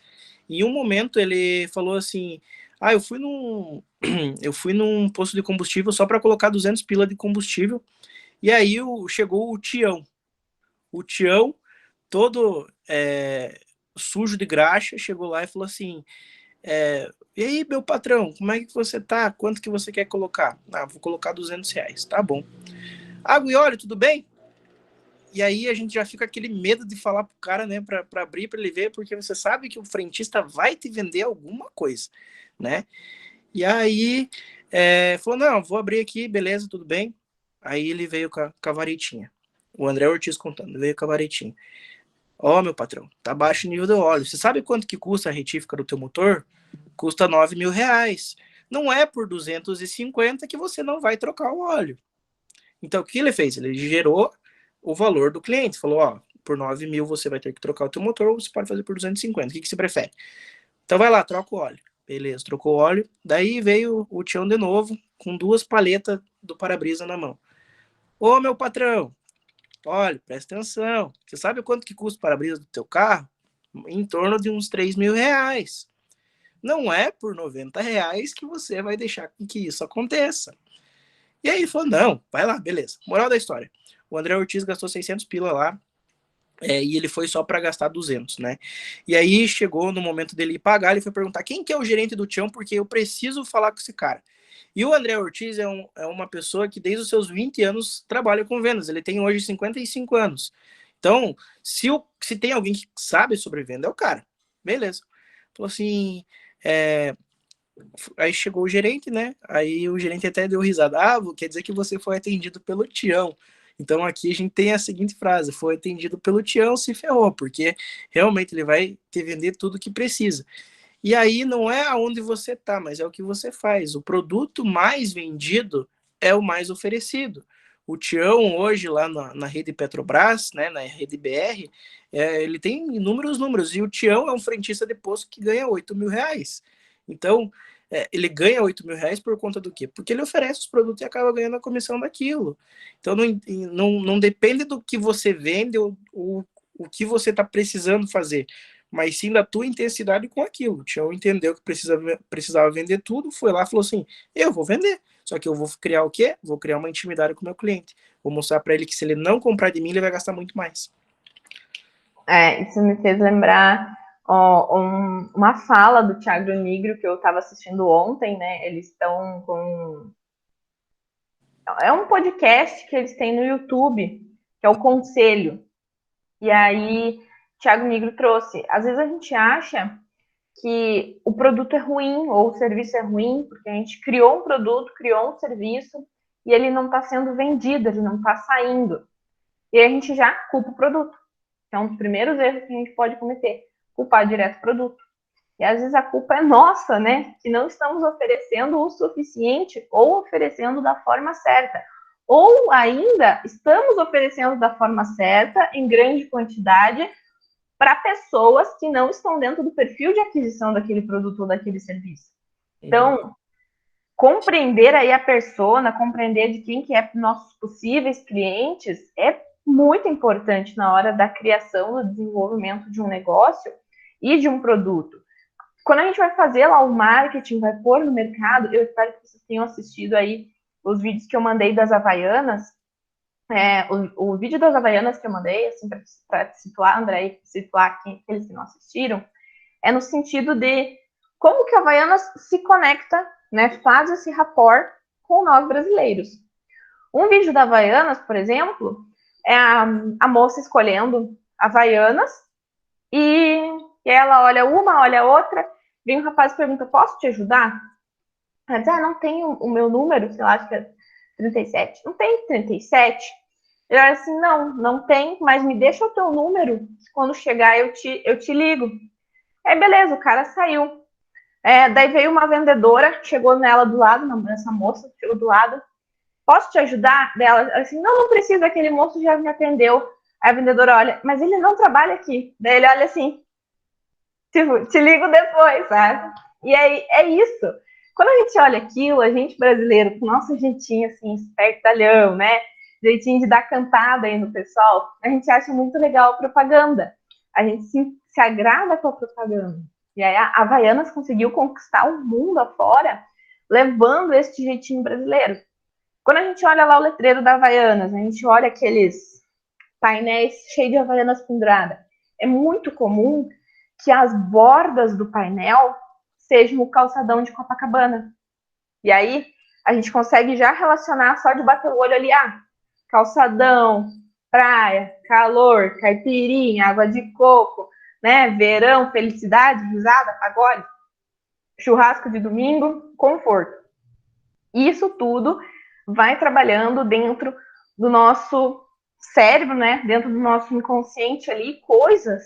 S2: Em um momento, ele falou assim, eu fui num posto de combustível só para colocar 200 pila de combustível, e aí chegou o Tião. O Tião, todo sujo de graxa, chegou lá e falou assim, e aí, meu patrão, como é que você tá? Quanto que você quer colocar? Vou colocar R$ 200, tá bom. Água e óleo, tudo bem? E aí a gente já fica aquele medo de falar pro cara, né, para abrir, para ele ver, porque você sabe que o frentista vai te vender alguma coisa, né? E aí falou, não, vou abrir aqui, beleza, tudo bem. Aí ele veio com a varetinha. O André Ortiz contando, veio com a varetinha. Meu patrão, tá baixo o nível do óleo. Você sabe quanto que custa a retífica do teu motor? Custa R$ 9.000. Não é por 250 que você não vai trocar o óleo. Então, o que ele fez? Ele gerou o valor do cliente. Falou, por 9.000 você vai ter que trocar o teu motor, ou você pode fazer por 250. O que você prefere? Então, vai lá, troca o óleo. Beleza, trocou o óleo. Daí veio o Tião de novo, com 2 paletas do para-brisa na mão. Meu patrão, olha, presta atenção. Você sabe quanto que custa o para-brisa do teu carro? Em torno de uns R$ 3.000. Não é por R$ 90 que você vai deixar com que isso aconteça. E aí ele falou, não, vai lá, beleza. Moral da história. O André Ortiz gastou 600 pila lá, e ele foi só para gastar 200, né? E aí chegou no momento dele ir pagar, ele foi perguntar quem que é o gerente do Tião, porque eu preciso falar com esse cara. E o André Ortiz é uma pessoa que desde os seus 20 anos trabalha com vendas, ele tem hoje 55 anos. Então, se tem alguém que sabe sobre venda, é o cara. Beleza. Falou assim, aí chegou o gerente, né? Aí o gerente até deu risada. Quer dizer que você foi atendido pelo Tião. Então aqui a gente tem a seguinte frase: foi atendido pelo Tião, se ferrou, porque realmente ele vai te vender tudo que precisa. E aí não é aonde você tá, mas é o que você faz. O produto mais vendido é o mais oferecido. O Tião hoje lá na rede Petrobras, né, na rede BR, ele tem inúmeros números. E o Tião é um frentista de posto que ganha R$ 8.000. Então, ele ganha R$ 8.000 por conta do quê? Porque ele oferece os produtos e acaba ganhando a comissão daquilo. Então, não depende do que você vende ou o que você está precisando fazer, mas sim da tua intensidade com aquilo. O Tião entendeu que precisava vender tudo, foi lá e falou assim, eu vou vender, só que eu vou criar o quê? Vou criar uma intimidade com o meu cliente. Vou mostrar para ele que se ele não comprar de mim, ele vai gastar muito mais.
S1: Isso me fez lembrar uma fala do Thiago Nigro que eu estava assistindo ontem, né? Eles estão com... É um podcast que eles têm no YouTube, que é o Conselho. E aí, Thiago Nigro trouxe. Às vezes a gente acha que o produto é ruim ou o serviço é ruim, porque a gente criou um produto, criou um serviço e ele não está sendo vendido, ele não está saindo. E aí a gente já culpa o produto. É um dos primeiros erros que a gente pode cometer, culpar direto o produto. E às vezes a culpa é nossa, né? Que não estamos oferecendo o suficiente ou oferecendo da forma certa. Ou ainda estamos oferecendo da forma certa, em grande quantidade, para pessoas que não estão dentro do perfil de aquisição daquele produto ou daquele serviço. Então, compreender aí a persona, compreender de quem que é nossos possíveis clientes é muito importante na hora da criação, do desenvolvimento de um negócio e de um produto. Quando a gente vai fazer lá o marketing, vai pôr no mercado, eu espero que vocês tenham assistido aí os vídeos que eu mandei das Havaianas. O vídeo das Havaianas que eu mandei, assim, para situar, André, e situar aqueles que não assistiram, é no sentido de como que a Havaianas se conecta, né, faz esse rapport com nós brasileiros. Um vídeo da Havaianas, por exemplo, é a moça escolhendo Havaianas e ela olha uma, olha a outra, vem um rapaz e pergunta, posso te ajudar? Ela diz, não tem o meu número, sei lá, acho que é 37. Não tem 37? Ele olha assim, não tem, mas me deixa o teu número, que quando chegar eu te ligo. Aí beleza, o cara saiu. Daí veio uma vendedora, chegou nela do lado, essa moça chegou do lado, posso te ajudar? Dela assim, não precisa, aquele moço já me atendeu. Aí a vendedora olha, mas ele não trabalha aqui. Daí ele olha assim, tipo, te ligo depois, sabe? E aí é isso. Quando a gente olha aquilo, a gente brasileiro, com nosso jeitinho assim, espertalhão, né? Jeitinho de dar cantada aí no pessoal, a gente acha muito legal a propaganda. A gente se agrada com a propaganda. E aí a Havaianas conseguiu conquistar o mundo afora, levando esse jeitinho brasileiro. Quando a gente olha lá o letreiro da Havaianas, a gente olha aqueles painéis cheios de Havaianas penduradas. É muito comum que as bordas do painel sejam o calçadão de Copacabana. E aí a gente consegue já relacionar só de bater o olho ali, calçadão, praia, calor, caipirinha, água de coco, né? Verão, felicidade, risada, pagode, churrasco de domingo, conforto. Isso tudo vai trabalhando dentro do nosso cérebro, né? Dentro do nosso inconsciente ali, coisas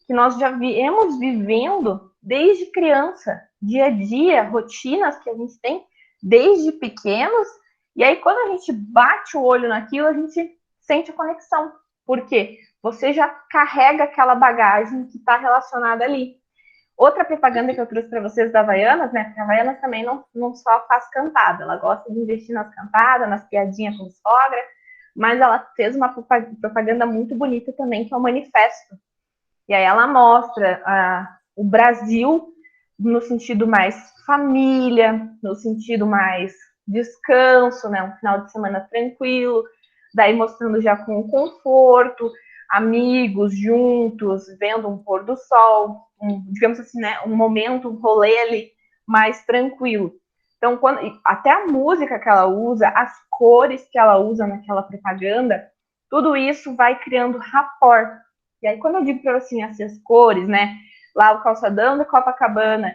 S1: que nós já viemos vivendo desde criança, dia a dia, rotinas que a gente tem desde pequenos. E aí, quando a gente bate o olho naquilo, a gente sente a conexão. Por quê? Você já carrega aquela bagagem que está relacionada ali. Outra propaganda que eu trouxe para vocês da Havaianas, né? Porque a Havaianas também não só faz cantada, ela gosta de investir nas cantadas, nas piadinhas com sogra, mas ela fez uma propaganda muito bonita também, que é o manifesto. E aí ela mostra o Brasil no sentido mais família, no sentido mais descanso, né? Um final de semana tranquilo, daí mostrando já com conforto, amigos juntos, vendo um pôr do sol, digamos assim, né? Um momento, um rolê ali mais tranquilo. Então, até a música que ela usa, as cores que ela usa naquela propaganda, tudo isso vai criando rapport. E aí, quando eu digo para você, assim, as cores, né? Lá o calçadão da Copacabana,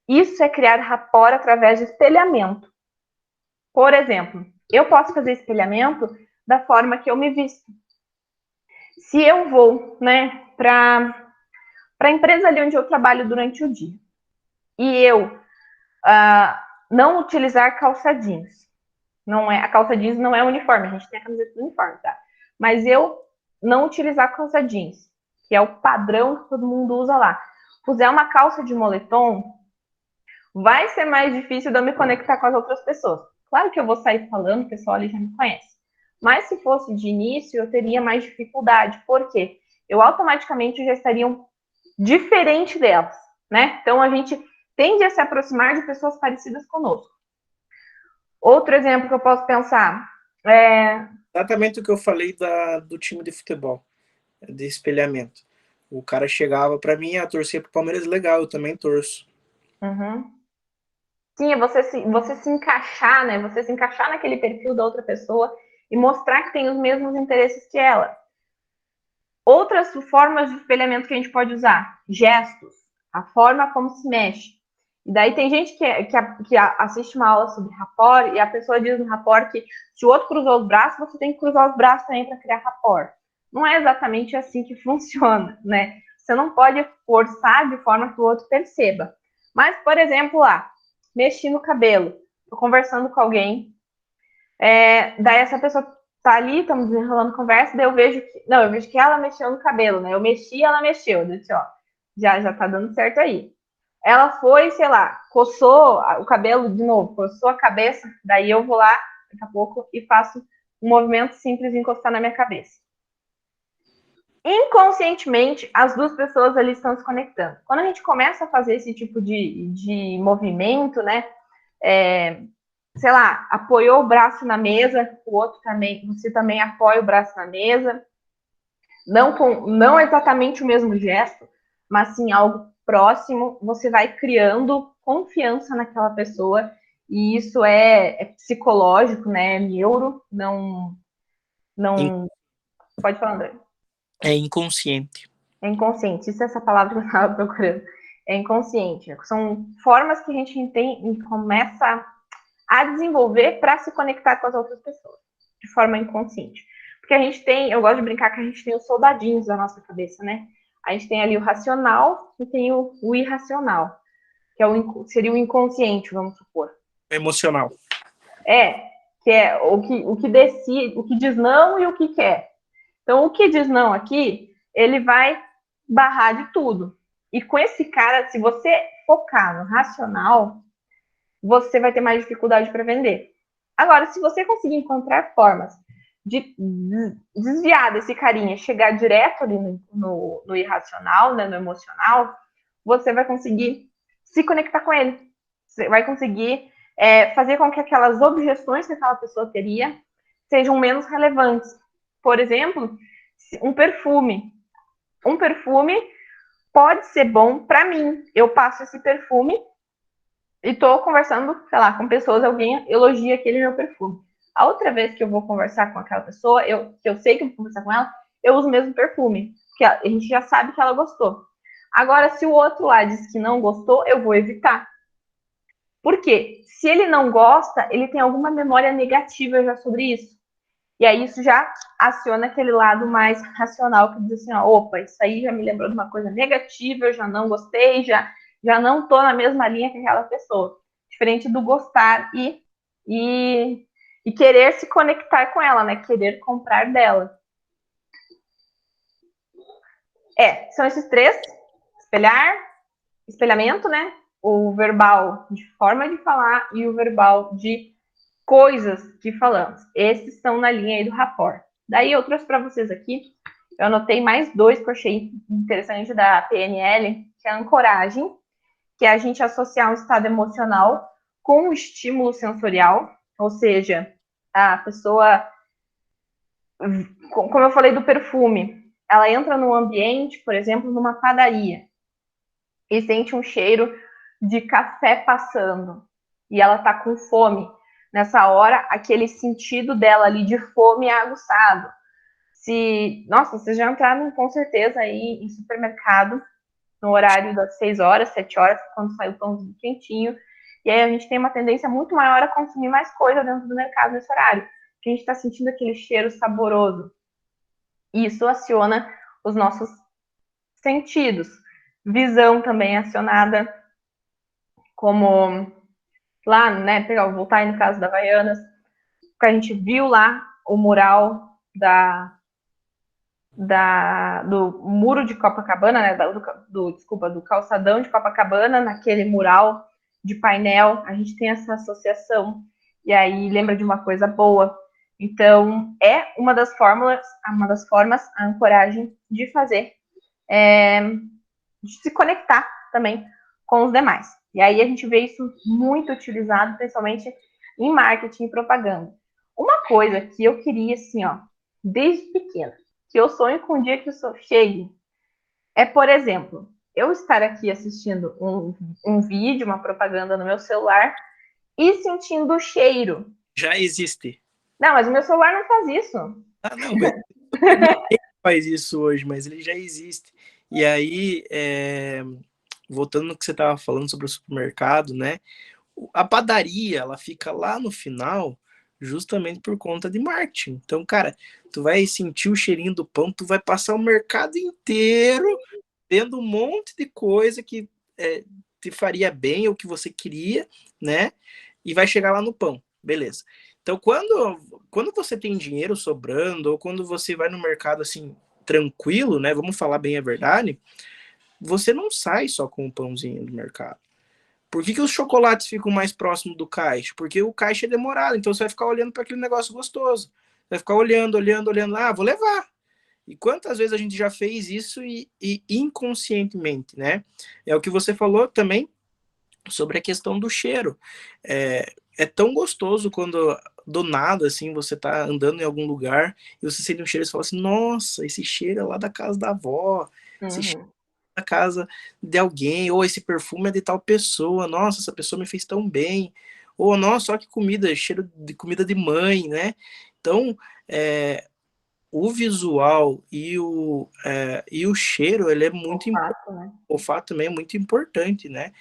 S1: isso é criar rapport através de espelhamento. Por exemplo, eu posso fazer espelhamento da forma que eu me visto. Se eu vou, né, para a empresa ali onde eu trabalho durante o dia e eu não utilizar calça jeans, a calça jeans não é uniforme, a gente tem a camiseta do uniforme, tá? Mas eu não utilizar calça jeans, que é o padrão que todo mundo usa lá, puser uma calça de moletom, vai ser mais difícil de eu me conectar com as outras pessoas. Claro que eu vou sair falando, o pessoal ali já me conhece. Mas se fosse de início, eu teria mais dificuldade. Por quê? Eu automaticamente já estaria diferente delas, né? Então a gente tende a se aproximar de pessoas parecidas conosco. Outro exemplo que eu posso pensar é...
S2: Exatamente o que eu falei do time de futebol, de espelhamento. O cara chegava para mim, torcer pro Palmeiras, legal, eu também torço.
S1: Uhum. Sim, é você se encaixar, né? Você se encaixar naquele perfil da outra pessoa e mostrar que tem os mesmos interesses que ela. Outras formas de espelhamento que a gente pode usar, gestos, a forma como se mexe. E daí tem gente que assiste uma aula sobre rapport e a pessoa diz no rapport que se o outro cruzou os braços, você tem que cruzar os braços também para criar rapport. Não é exatamente assim que funciona, né? Você não pode forçar de forma que o outro perceba. Mas, por exemplo, lá, mexi no cabelo, tô conversando com alguém, daí essa pessoa tá ali, estamos desenrolando conversa, daí eu vejo que ela mexeu no cabelo, né? Eu mexi, ela mexeu, eu disse, ó, já tá dando certo aí. Ela foi, sei lá, coçou o cabelo de novo, coçou a cabeça, daí eu vou lá daqui a pouco e faço um movimento simples de encostar na minha cabeça. Inconscientemente, as duas pessoas ali estão se conectando. Quando a gente começa a fazer esse tipo de movimento, né? Sei lá, apoiou o braço na mesa, o outro também, você também apoia o braço na mesa. Não exatamente o mesmo gesto, mas sim algo próximo, você vai criando confiança naquela pessoa, e isso é psicológico, né? É neuro, não. Pode falar, André.
S2: É inconsciente.
S1: É inconsciente, isso é essa palavra que eu estava procurando. É inconsciente. São formas que a gente começa a desenvolver para se conectar com as outras pessoas, de forma inconsciente. Porque a gente tem, eu gosto de brincar que a gente tem os soldadinhos da nossa cabeça, né? A gente tem ali o racional e tem o irracional, que seria o inconsciente, vamos supor.
S2: Emocional.
S1: Que é o que decide, o que diz não e o que quer. Então, o que diz não aqui, ele vai barrar de tudo. E com esse cara, se você focar no racional, você vai ter mais dificuldade para vender. Agora, se você conseguir encontrar formas de desviar desse carinha, chegar direto ali no irracional, né, no emocional, você vai conseguir se conectar com ele. Você vai conseguir fazer com que aquelas objeções que aquela pessoa teria sejam menos relevantes. Por exemplo, um perfume. Um perfume pode ser bom para mim. Eu passo esse perfume e tô conversando, sei lá, com pessoas, alguém elogia aquele meu perfume. A outra vez que eu vou conversar com aquela pessoa, que eu sei que eu vou conversar com ela, eu uso o mesmo perfume, porque a gente já sabe que ela gostou. Agora, se o outro lá diz que não gostou, eu vou evitar. Por quê? Se ele não gosta, ele tem alguma memória negativa já sobre isso. E aí isso já aciona aquele lado mais racional que diz assim, ó, opa, isso aí já me lembrou de uma coisa negativa, eu já não gostei, já não tô na mesma linha que aquela pessoa. Diferente do gostar e querer se conectar com ela, né? Querer comprar dela. São esses três: espelhar, espelhamento, né? O verbal de forma de falar e o verbal de coisas que falamos. Esses estão na linha aí do rapport. Daí eu trouxe para vocês aqui, eu anotei mais dois que eu achei interessante da PNL, que é a ancoragem, que é a gente associar um estado emocional com um estímulo sensorial, ou seja, a pessoa, como eu falei do perfume, ela entra num ambiente, por exemplo, numa padaria, e sente um cheiro de café passando, e ela tá com fome. Nessa hora, aquele sentido dela ali de fome é aguçado. Nossa, vocês já entraram com certeza aí em supermercado no horário das 6 horas, 7 horas, quando sai o pãozinho quentinho. E aí a gente tem uma tendência muito maior a consumir mais coisa dentro do mercado nesse horário, porque a gente está sentindo aquele cheiro saboroso. E isso aciona os nossos sentidos. Visão também é acionada, como lá, né, voltar aí no caso da Havaianas, que a gente viu lá o mural do muro de Copacabana, né, do calçadão de Copacabana, naquele mural de painel, a gente tem essa associação, e aí lembra de uma coisa boa. Então, é uma das formas, a ancoragem de fazer, de se conectar também com os demais. E aí a gente vê isso muito utilizado, principalmente em marketing e propaganda. Uma coisa que eu queria, assim, ó, desde pequena, que eu sonho com um dia que eu chegue, é, por exemplo, eu estar aqui assistindo um vídeo, uma propaganda no meu celular e sentindo o cheiro.
S2: Já existe.
S1: Não, mas o meu celular não faz isso.
S2: Ah, não, mas ninguém faz isso hoje, mas ele já existe. E aí, voltando no que você estava falando sobre o supermercado, né? A padaria, ela fica lá no final justamente por conta de marketing. Então, cara, tu vai sentir o cheirinho do pão, tu vai passar o mercado inteiro vendo um monte de coisa que te faria bem ou que você queria, né? E vai chegar lá no pão, beleza. Então, quando você tem dinheiro sobrando, ou quando você vai no mercado assim, tranquilo, né? Vamos falar bem a verdade, você não sai só com o pãozinho do mercado. Por que os chocolates ficam mais próximos do caixa? Porque o caixa é demorado, então você vai ficar olhando para aquele negócio gostoso. Vai ficar olhando, olhando, olhando. Ah, vou levar. E quantas vezes a gente já fez isso e inconscientemente, né? É o que você falou também sobre a questão do cheiro. É tão gostoso quando do nada, assim, você tá andando em algum lugar e você sente um cheiro e você fala assim, nossa, esse cheiro é lá da casa da avó, esse cheiro
S1: Uhum.
S2: é da casa de alguém, ou esse perfume é de tal pessoa, nossa, essa pessoa me fez tão bem, ou nossa, olha que comida, cheiro de comida de mãe, né? Então, o visual e o cheiro, ele é muito importante.
S1: Olfato, né?
S2: O olfato também é muito importante, né?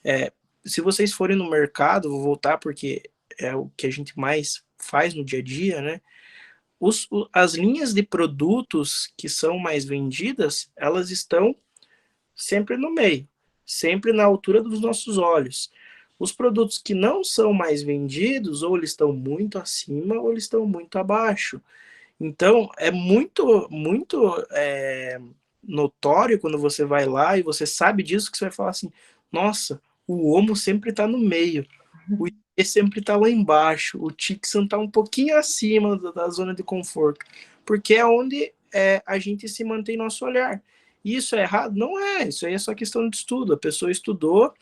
S2: É, se vocês forem no mercado, vou voltar porque é o que a gente mais faz no dia a dia, né? As linhas de produtos que são mais vendidas, elas estão sempre no meio, sempre na altura dos nossos olhos. Os produtos que não são mais vendidos, ou eles estão muito acima, ou eles estão muito abaixo. Então, é muito notório quando você vai lá e você sabe disso, que você vai falar assim, nossa, o Omo sempre está no meio, o IT sempre está lá embaixo, o Tixan está um pouquinho acima da zona de conforto, porque é onde a gente se mantém nosso olhar. Isso é errado? Não é, isso aí é só questão de estudo. A pessoa estudou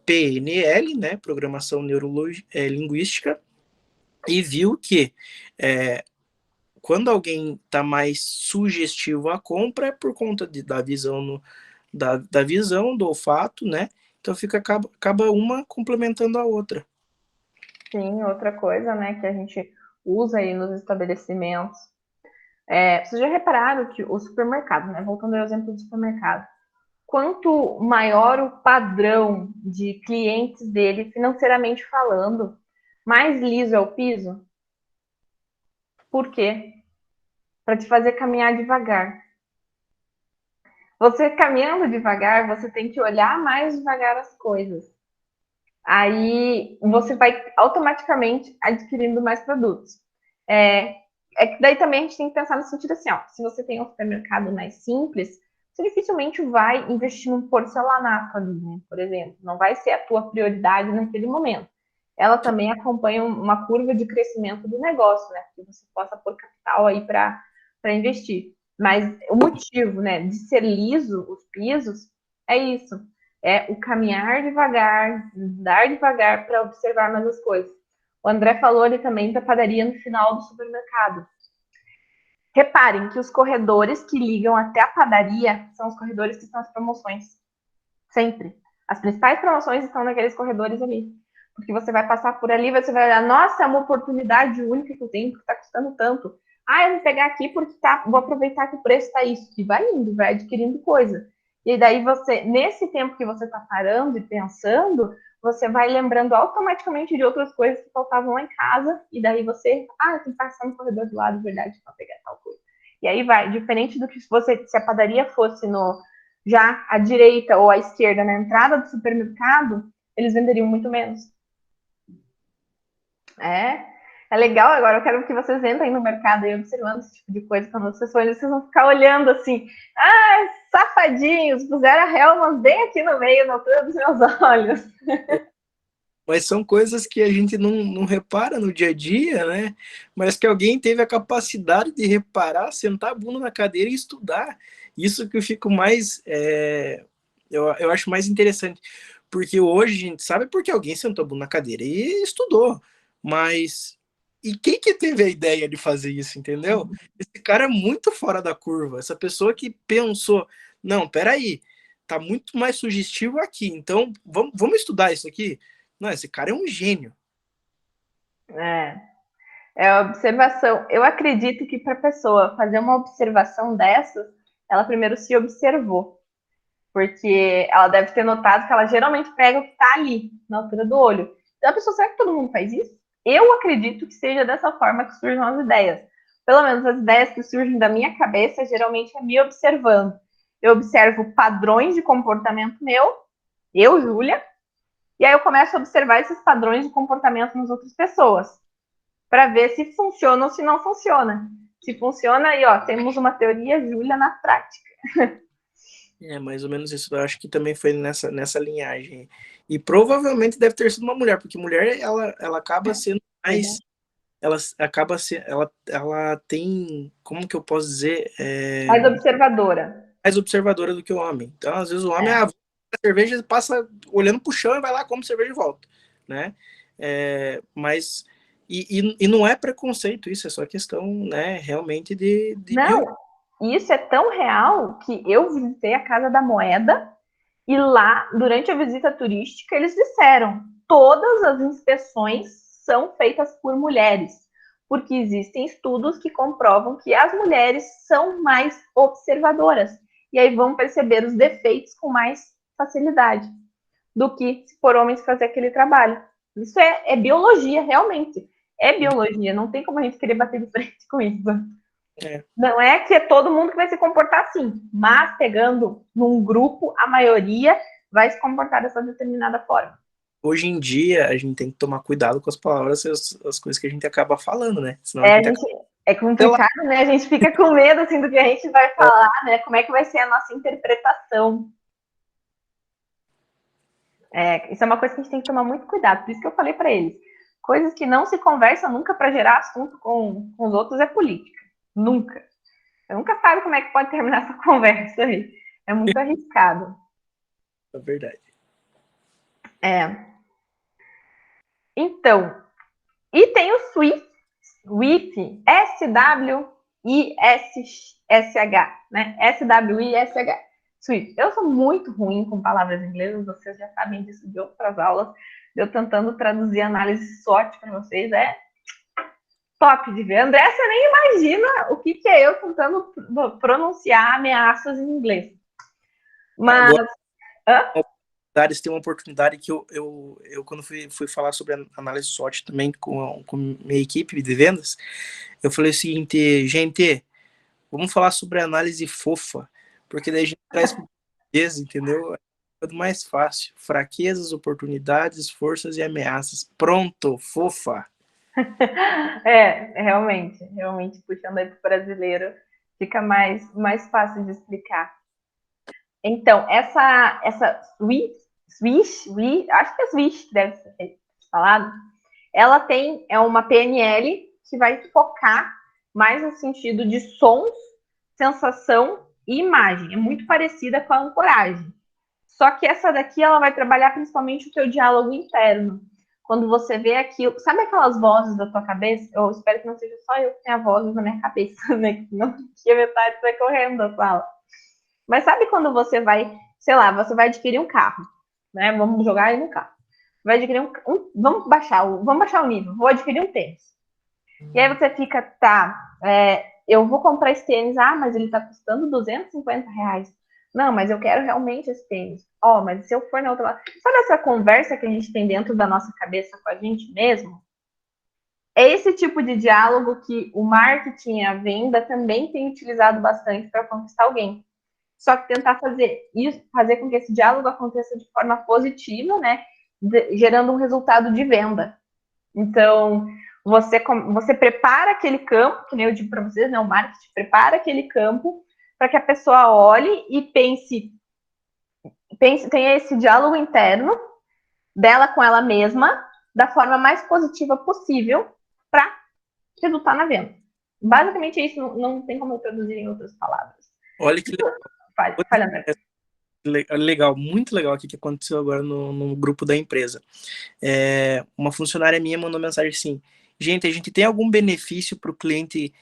S2: PNL, né, Programação Neurolinguística, e viu que quando alguém está mais sugestivo à compra é por conta da visão da visão, do olfato, né? Então acaba uma complementando a outra.
S1: Sim, outra coisa, né, que a gente usa aí nos estabelecimentos. Vocês já repararam que o supermercado, né? Voltando ao exemplo do supermercado, quanto maior o padrão de clientes dele, financeiramente falando, mais liso é o piso? Por quê? Para te fazer caminhar devagar. Você caminhando devagar, você tem que olhar mais devagar as coisas. Aí você vai automaticamente adquirindo mais produtos. Que daí também a gente tem que pensar no sentido assim, ó, se você tem um supermercado mais simples, você dificilmente vai investir num porcelanato ali, né, por exemplo. Não vai ser a tua prioridade naquele momento. Ela também acompanha uma curva de crescimento do negócio, né, que você possa pôr capital aí para investir. Mas o motivo, né, de ser liso os pisos é isso. É o caminhar devagar, andar devagar para observar mais as coisas. O André falou ali também da padaria no final do supermercado. Reparem que os corredores que ligam até a padaria são os corredores que estão as promoções. Sempre. As principais promoções estão naqueles corredores ali. Porque você vai passar por ali, você vai olhar, nossa, é uma oportunidade única que eu tenho, porque está custando tanto. Ah, eu vou pegar aqui porque vou aproveitar que o preço está isso. E vai indo, vai adquirindo coisa. E daí você, nesse tempo que você está parando e pensando, você vai lembrando automaticamente de outras coisas que faltavam lá em casa. E daí você, tem que passar no corredor do lado, verdade, para pegar tal coisa. E aí vai, diferente do que se a padaria fosse já à direita ou à esquerda, na entrada do supermercado, eles venderiam muito menos. É legal. Agora eu quero que vocês entrem no mercado e observando esse tipo de coisa. Quando vocês forem, vocês vão ficar olhando assim, safadinhos, puseram a Hellmann's bem aqui no meio, na altura dos meus olhos.
S2: Mas são coisas que a gente não repara no dia a dia, né? Mas que alguém teve a capacidade de reparar, sentar a bunda na cadeira e estudar. Isso que eu fico mais. Eu acho mais interessante. Porque hoje a gente sabe porque alguém sentou a bunda na cadeira e estudou. Mas. E quem que teve a ideia de fazer isso, entendeu? Esse cara é muito fora da curva. Essa pessoa que pensou, não, peraí, tá muito mais sugestivo aqui, então vamos estudar isso aqui? Não, esse cara é um gênio.
S1: É a observação. Eu acredito que para a pessoa fazer uma observação dessas, ela primeiro se observou. porque ela deve ter notado que ela geralmente pega o que está ali, na altura do olho. Então a pessoa, será que todo mundo faz isso? Eu acredito que seja dessa forma que surgem as ideias. Pelo menos as ideias que surgem da minha cabeça, geralmente é me observando. Eu observo padrões de comportamento meu, eu, Júlia, e aí eu começo a observar esses padrões de comportamento nas outras pessoas, para ver se funciona ou se não funciona. Se funciona, aí ó, temos uma teoria Júlia na prática.
S2: É mais ou menos isso. Eu acho que também foi nessa linhagem. E provavelmente deve ter sido uma mulher, porque mulher ela acaba sendo mais. Ela acaba sendo. Ela tem. Como que eu posso dizer?
S1: Mais observadora.
S2: Mais observadora do que o homem. Então, às vezes, o homem
S1: É.
S2: a cerveja passa olhando pro chão e vai lá, come cerveja e volta. Né? Mas. E não é preconceito, isso é só questão, né, realmente de bio.
S1: Não, isso é tão real que eu visitei a Casa da Moeda e lá, durante a visita turística, eles disseram: todas as inspeções são feitas por mulheres, porque existem estudos que comprovam que as mulheres são mais observadoras e aí vão perceber os defeitos com mais facilidade do que se for homens fazer aquele trabalho. Isso é biologia, realmente. É biologia, não tem como a gente querer bater de frente com isso.
S2: É.
S1: Não é que é todo mundo que vai se comportar assim, mas pegando num grupo, a maioria vai se comportar dessa determinada forma.
S2: Hoje em dia, a gente tem que tomar cuidado com as palavras e as coisas que a gente acaba falando, né? Senão a
S1: É, a
S2: gente
S1: gente,
S2: acaba.
S1: é complicado, né? A gente fica com medo assim, do que a gente vai falar, né? Como é que vai ser a nossa interpretação. Isso é uma coisa que a gente tem que tomar muito cuidado. Por isso que eu falei para eles. Coisas que não se conversam nunca para gerar assunto com os outros é política. Nunca. Você nunca sabe como é que pode terminar essa conversa aí. É muito arriscado.
S2: É verdade.
S1: Então, e tem o SWIFT, S-W-I-S-H, né? S-W-I-S-H, SWIFT. Eu sou muito ruim com palavras inglesas, vocês já sabem disso de outras aulas. Eu tentando traduzir análise SWOT para vocês, top de ver. André, você nem imagina o que é eu tentando pronunciar ameaças em inglês. Mas.
S2: Agora,
S1: Hã?
S2: tem uma oportunidade que eu quando fui falar sobre a análise SWOT também com minha equipe de vendas, eu falei o seguinte, gente, vamos falar sobre análise fofa, porque daí a gente traz fraqueza, entendeu? É tudo mais fácil. Fraquezas, oportunidades, forças e ameaças. Pronto, fofa.
S1: Realmente, puxando aí para o brasileiro, fica mais fácil de explicar. Então, essa Swish, acho que é Swish, deve ser falado, ela é uma PNL que vai focar mais no sentido de sons, sensação e imagem. É muito parecida com a ancoragem. Só que essa daqui, ela vai trabalhar principalmente o teu diálogo interno. Quando você vê aquilo, sabe aquelas vozes da tua cabeça? Eu espero que não seja só eu que tenha vozes na minha cabeça, né? Que não que metade sai correndo da sala. Mas sabe quando você vai, sei lá, você vai adquirir um carro, né? Vamos jogar aí no carro. Vai adquirir vamos baixar o nível, vou adquirir um tênis. E aí você fica, eu vou comprar esse tênis, mas ele tá custando R$ 250. Não, mas eu quero realmente esse tênis. Mas se eu for na outra lado. Sabe essa conversa que a gente tem dentro da nossa cabeça com a gente mesmo? É esse tipo de diálogo que o marketing e a venda também tem utilizado bastante para conquistar alguém. Só que tentar fazer com que esse diálogo aconteça de forma positiva, né? Gerando um resultado de venda. Então, você prepara aquele campo, que nem eu digo para vocês, né? O marketing prepara aquele campo para que a pessoa olhe e pense, tenha esse diálogo interno dela com ela mesma, da forma mais positiva possível para resultar na venda. Basicamente é isso, não tem como eu traduzir em outras palavras.
S2: Olha que legal.
S1: Falha, André.
S2: Legal, muito legal aqui que aconteceu agora no grupo da empresa. Uma funcionária minha mandou mensagem assim: gente, a gente tem algum benefício para o cliente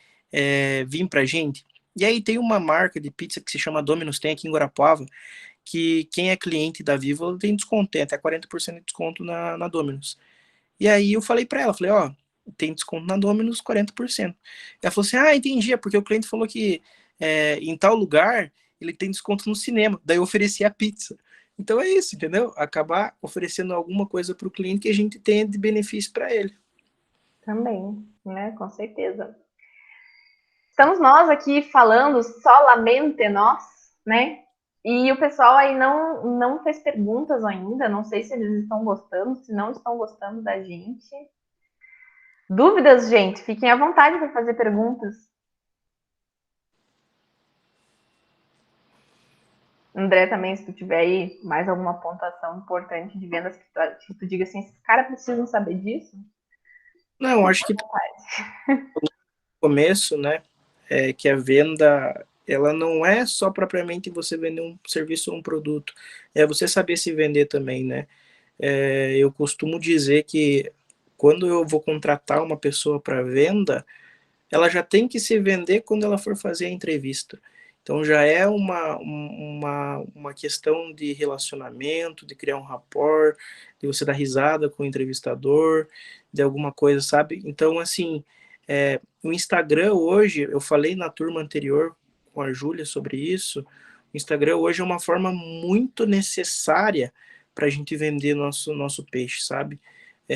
S2: vir para a gente? E aí tem uma marca de pizza que se chama Domino's, tem aqui em Guarapuava, que quem é cliente da Vivo tem desconto, tem até 40% de desconto na Domino's. E aí eu falei para ela, falei, ó, tem desconto na Domino's, 40%. Ela falou assim, entendi, é porque o cliente falou que em tal lugar ele tem desconto no cinema. Daí eu ofereci a pizza. Então é isso, entendeu? Acabar oferecendo alguma coisa para o cliente que a gente tenha de benefício para ele.
S1: Também, né? Com certeza. Estamos nós aqui falando solamente nós, né? E o pessoal aí não fez perguntas ainda. Não sei se eles estão gostando, se não estão gostando da gente. Dúvidas, gente? Fiquem à vontade para fazer perguntas. André, também, se tu tiver aí mais alguma pontuação importante de vendas que tu diga assim, esses caras precisam saber disso.
S2: Não, acho que no começo, né, que a venda, ela não é só propriamente você vender um serviço ou um produto, é você saber se vender também, né? Eu costumo dizer que quando eu vou contratar uma pessoa para venda, ela já tem que se vender quando ela for fazer a entrevista. Então já é uma questão de relacionamento, de criar um rapport, de você dar risada com o entrevistador, de alguma coisa, sabe? Então, assim, o Instagram hoje, eu falei na turma anterior com a Júlia sobre isso, o Instagram hoje é uma forma muito necessária para a gente vender nosso peixe, sabe?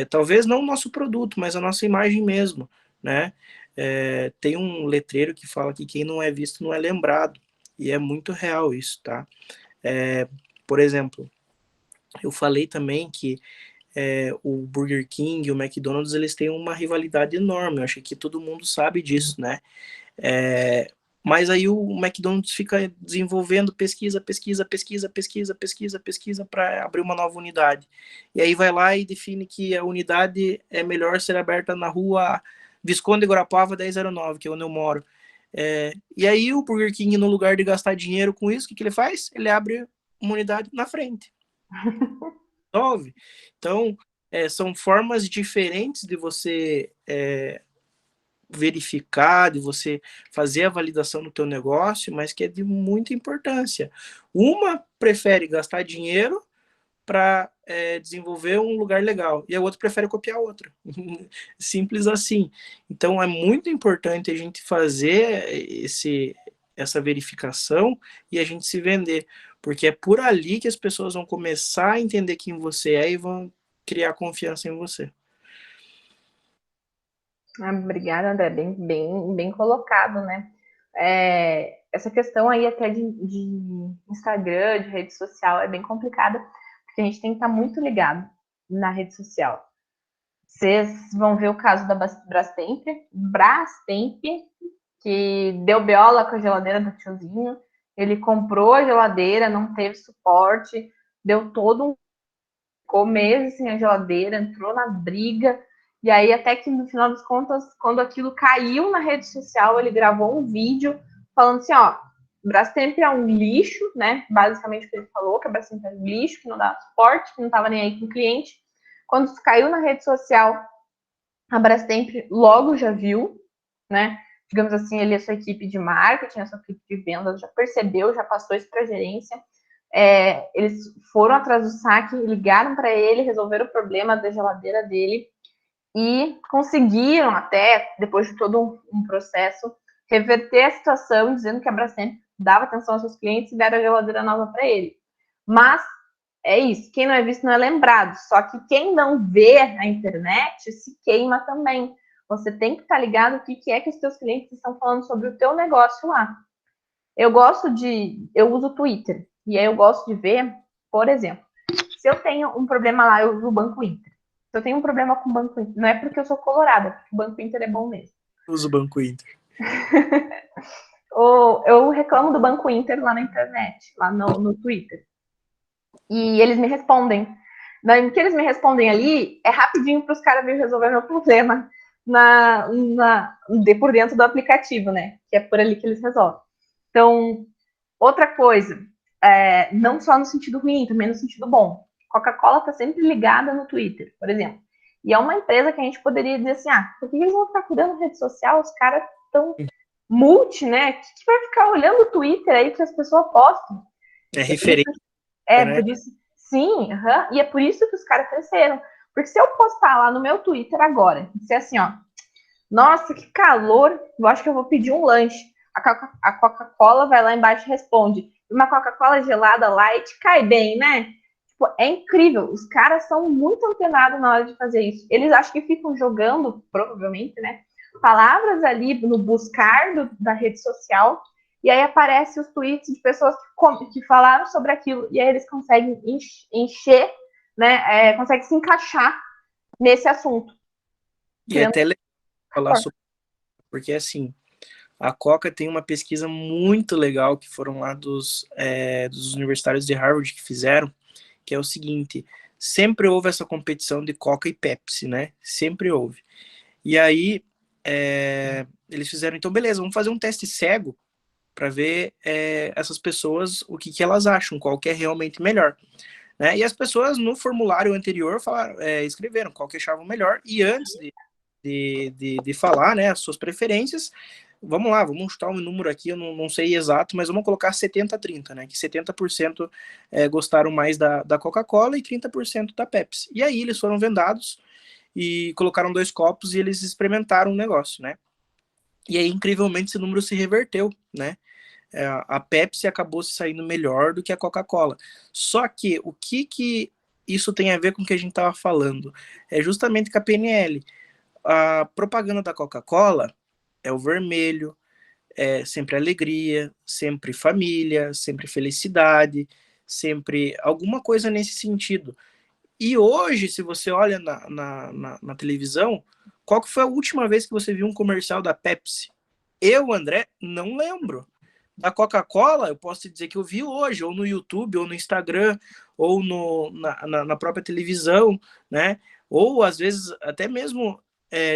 S2: Talvez não o nosso produto, mas a nossa imagem mesmo, né? Tem um letreiro que fala que quem não é visto não é lembrado, e é muito real isso, tá? Por exemplo, eu falei também que o Burger King e o McDonald's, eles têm uma rivalidade enorme, eu acho que todo mundo sabe disso, né? Mas aí o McDonald's fica desenvolvendo pesquisa para abrir uma nova unidade. E aí vai lá e define que a unidade é melhor ser aberta na rua Visconde Guarapava 1009, que é onde eu moro. E aí o Burger King, no lugar de gastar dinheiro com isso, o que ele faz? Ele abre uma unidade na frente. Resolve. Então, são formas diferentes de você verificar, de você fazer a validação do teu negócio, mas que é de muita importância. Uma prefere gastar dinheiro para desenvolver um lugar legal, e a outra prefere copiar a outra. Simples assim. Então é muito importante a gente fazer essa verificação e a gente se vender, porque é por ali que as pessoas vão começar a entender quem você é e vão criar confiança em você.
S1: Obrigada, André. Bem colocado, né? Essa questão aí até de Instagram, de rede social, é bem complicada, porque a gente tem que estar muito ligado na rede social. Vocês vão ver o caso da Brastemp, que deu BO com a geladeira do tiozinho. Ele comprou a geladeira, não teve suporte, deu todo um... ficou meses sem a geladeira, entrou na briga. E aí, até que no final das contas, quando aquilo caiu na rede social, ele gravou um vídeo falando assim, ó, Brastemp é um lixo, né? Basicamente o que ele falou, que a Brastemp é um lixo, que não dá suporte, que não estava nem aí com o cliente. Quando isso caiu na rede social, a Brastemp logo já viu, né? Digamos assim, ele, a sua equipe de marketing, a sua equipe de vendas já percebeu, já passou isso para a gerência. Eles foram atrás do saque, ligaram para ele, resolveram o problema da geladeira dele e conseguiram até, depois de todo um processo, reverter a situação, dizendo que a Brastemp dava atenção aos seus clientes e deram a geladeira nova para ele. Mas é isso, quem não é visto não é lembrado. Só que quem não vê na internet se queima também. Você tem que estar ligado o que é que os teus clientes estão falando sobre o teu negócio lá. Eu uso o Twitter, e aí eu gosto de ver, por exemplo, se eu tenho um problema lá, eu uso o Banco Inter. Se eu tenho um problema com o Banco Inter, não é porque eu sou colorada, porque o Banco Inter é bom mesmo.
S2: Usa o Banco Inter.
S1: Eu reclamo do Banco Inter lá na internet, lá no Twitter. E eles me respondem. O que eles me respondem ali é rapidinho para os caras virem resolver meu problema por dentro do aplicativo, né? Que é por ali que eles resolvem. Então, outra coisa, não só no sentido ruim, também no sentido bom. Coca-Cola está sempre ligada no Twitter, por exemplo. E é uma empresa que a gente poderia dizer assim, por que eles vão ficar cuidando da rede social? Os caras estão multi, né? Que vai ficar olhando o Twitter aí que as pessoas postam?
S2: É referência, né?
S1: Por isso, sim, e é por isso que os caras cresceram. Porque se eu postar lá no meu Twitter agora, dizer assim, ó, nossa, que calor, eu acho que eu vou pedir um lanche. A Coca-Cola vai lá embaixo e responde, uma Coca-Cola gelada light cai bem, né? Tipo, é incrível. Os caras são muito antenados na hora de fazer isso. Eles acham que ficam jogando, provavelmente, né? Palavras ali no buscar da rede social. E aí aparecem os tweets de pessoas que falaram sobre aquilo. E aí eles conseguem encher, né? Conseguem se encaixar nesse assunto.
S2: E é até legal falar sobre, porque assim, a Coca tem uma pesquisa muito legal que foram lá dos universitários de Harvard que fizeram, que é o seguinte: sempre houve essa competição de Coca e Pepsi, né? Sempre houve. E aí eles fizeram, então beleza, vamos fazer um teste cego para ver essas pessoas o que elas acham, qual que é realmente melhor. Né? E as pessoas no formulário anterior escreveram qual que achavam melhor, e antes de falar, né, as suas preferências, vamos lá, vamos chutar um número aqui, eu não sei exato, mas vamos colocar 70-30, né, que 70% gostaram mais da Coca-Cola e 30% da Pepsi. E aí eles foram vendados e colocaram 2 copos e eles experimentaram o negócio, né. E aí, incrivelmente, esse número se reverteu, né. A Pepsi acabou se saindo melhor do que a Coca-Cola. Só que o que isso tem a ver com o que a gente estava falando? É justamente com a PNL. A propaganda da Coca-Cola é o vermelho, é sempre alegria, sempre família, sempre felicidade, sempre alguma coisa nesse sentido. E hoje, se você olha na televisão, qual que foi a última vez que você viu um comercial da Pepsi? Eu, André, não lembro. Da Coca-Cola, eu posso te dizer que eu vi hoje, ou no YouTube, ou no Instagram, ou na própria televisão, né? Ou às vezes até mesmo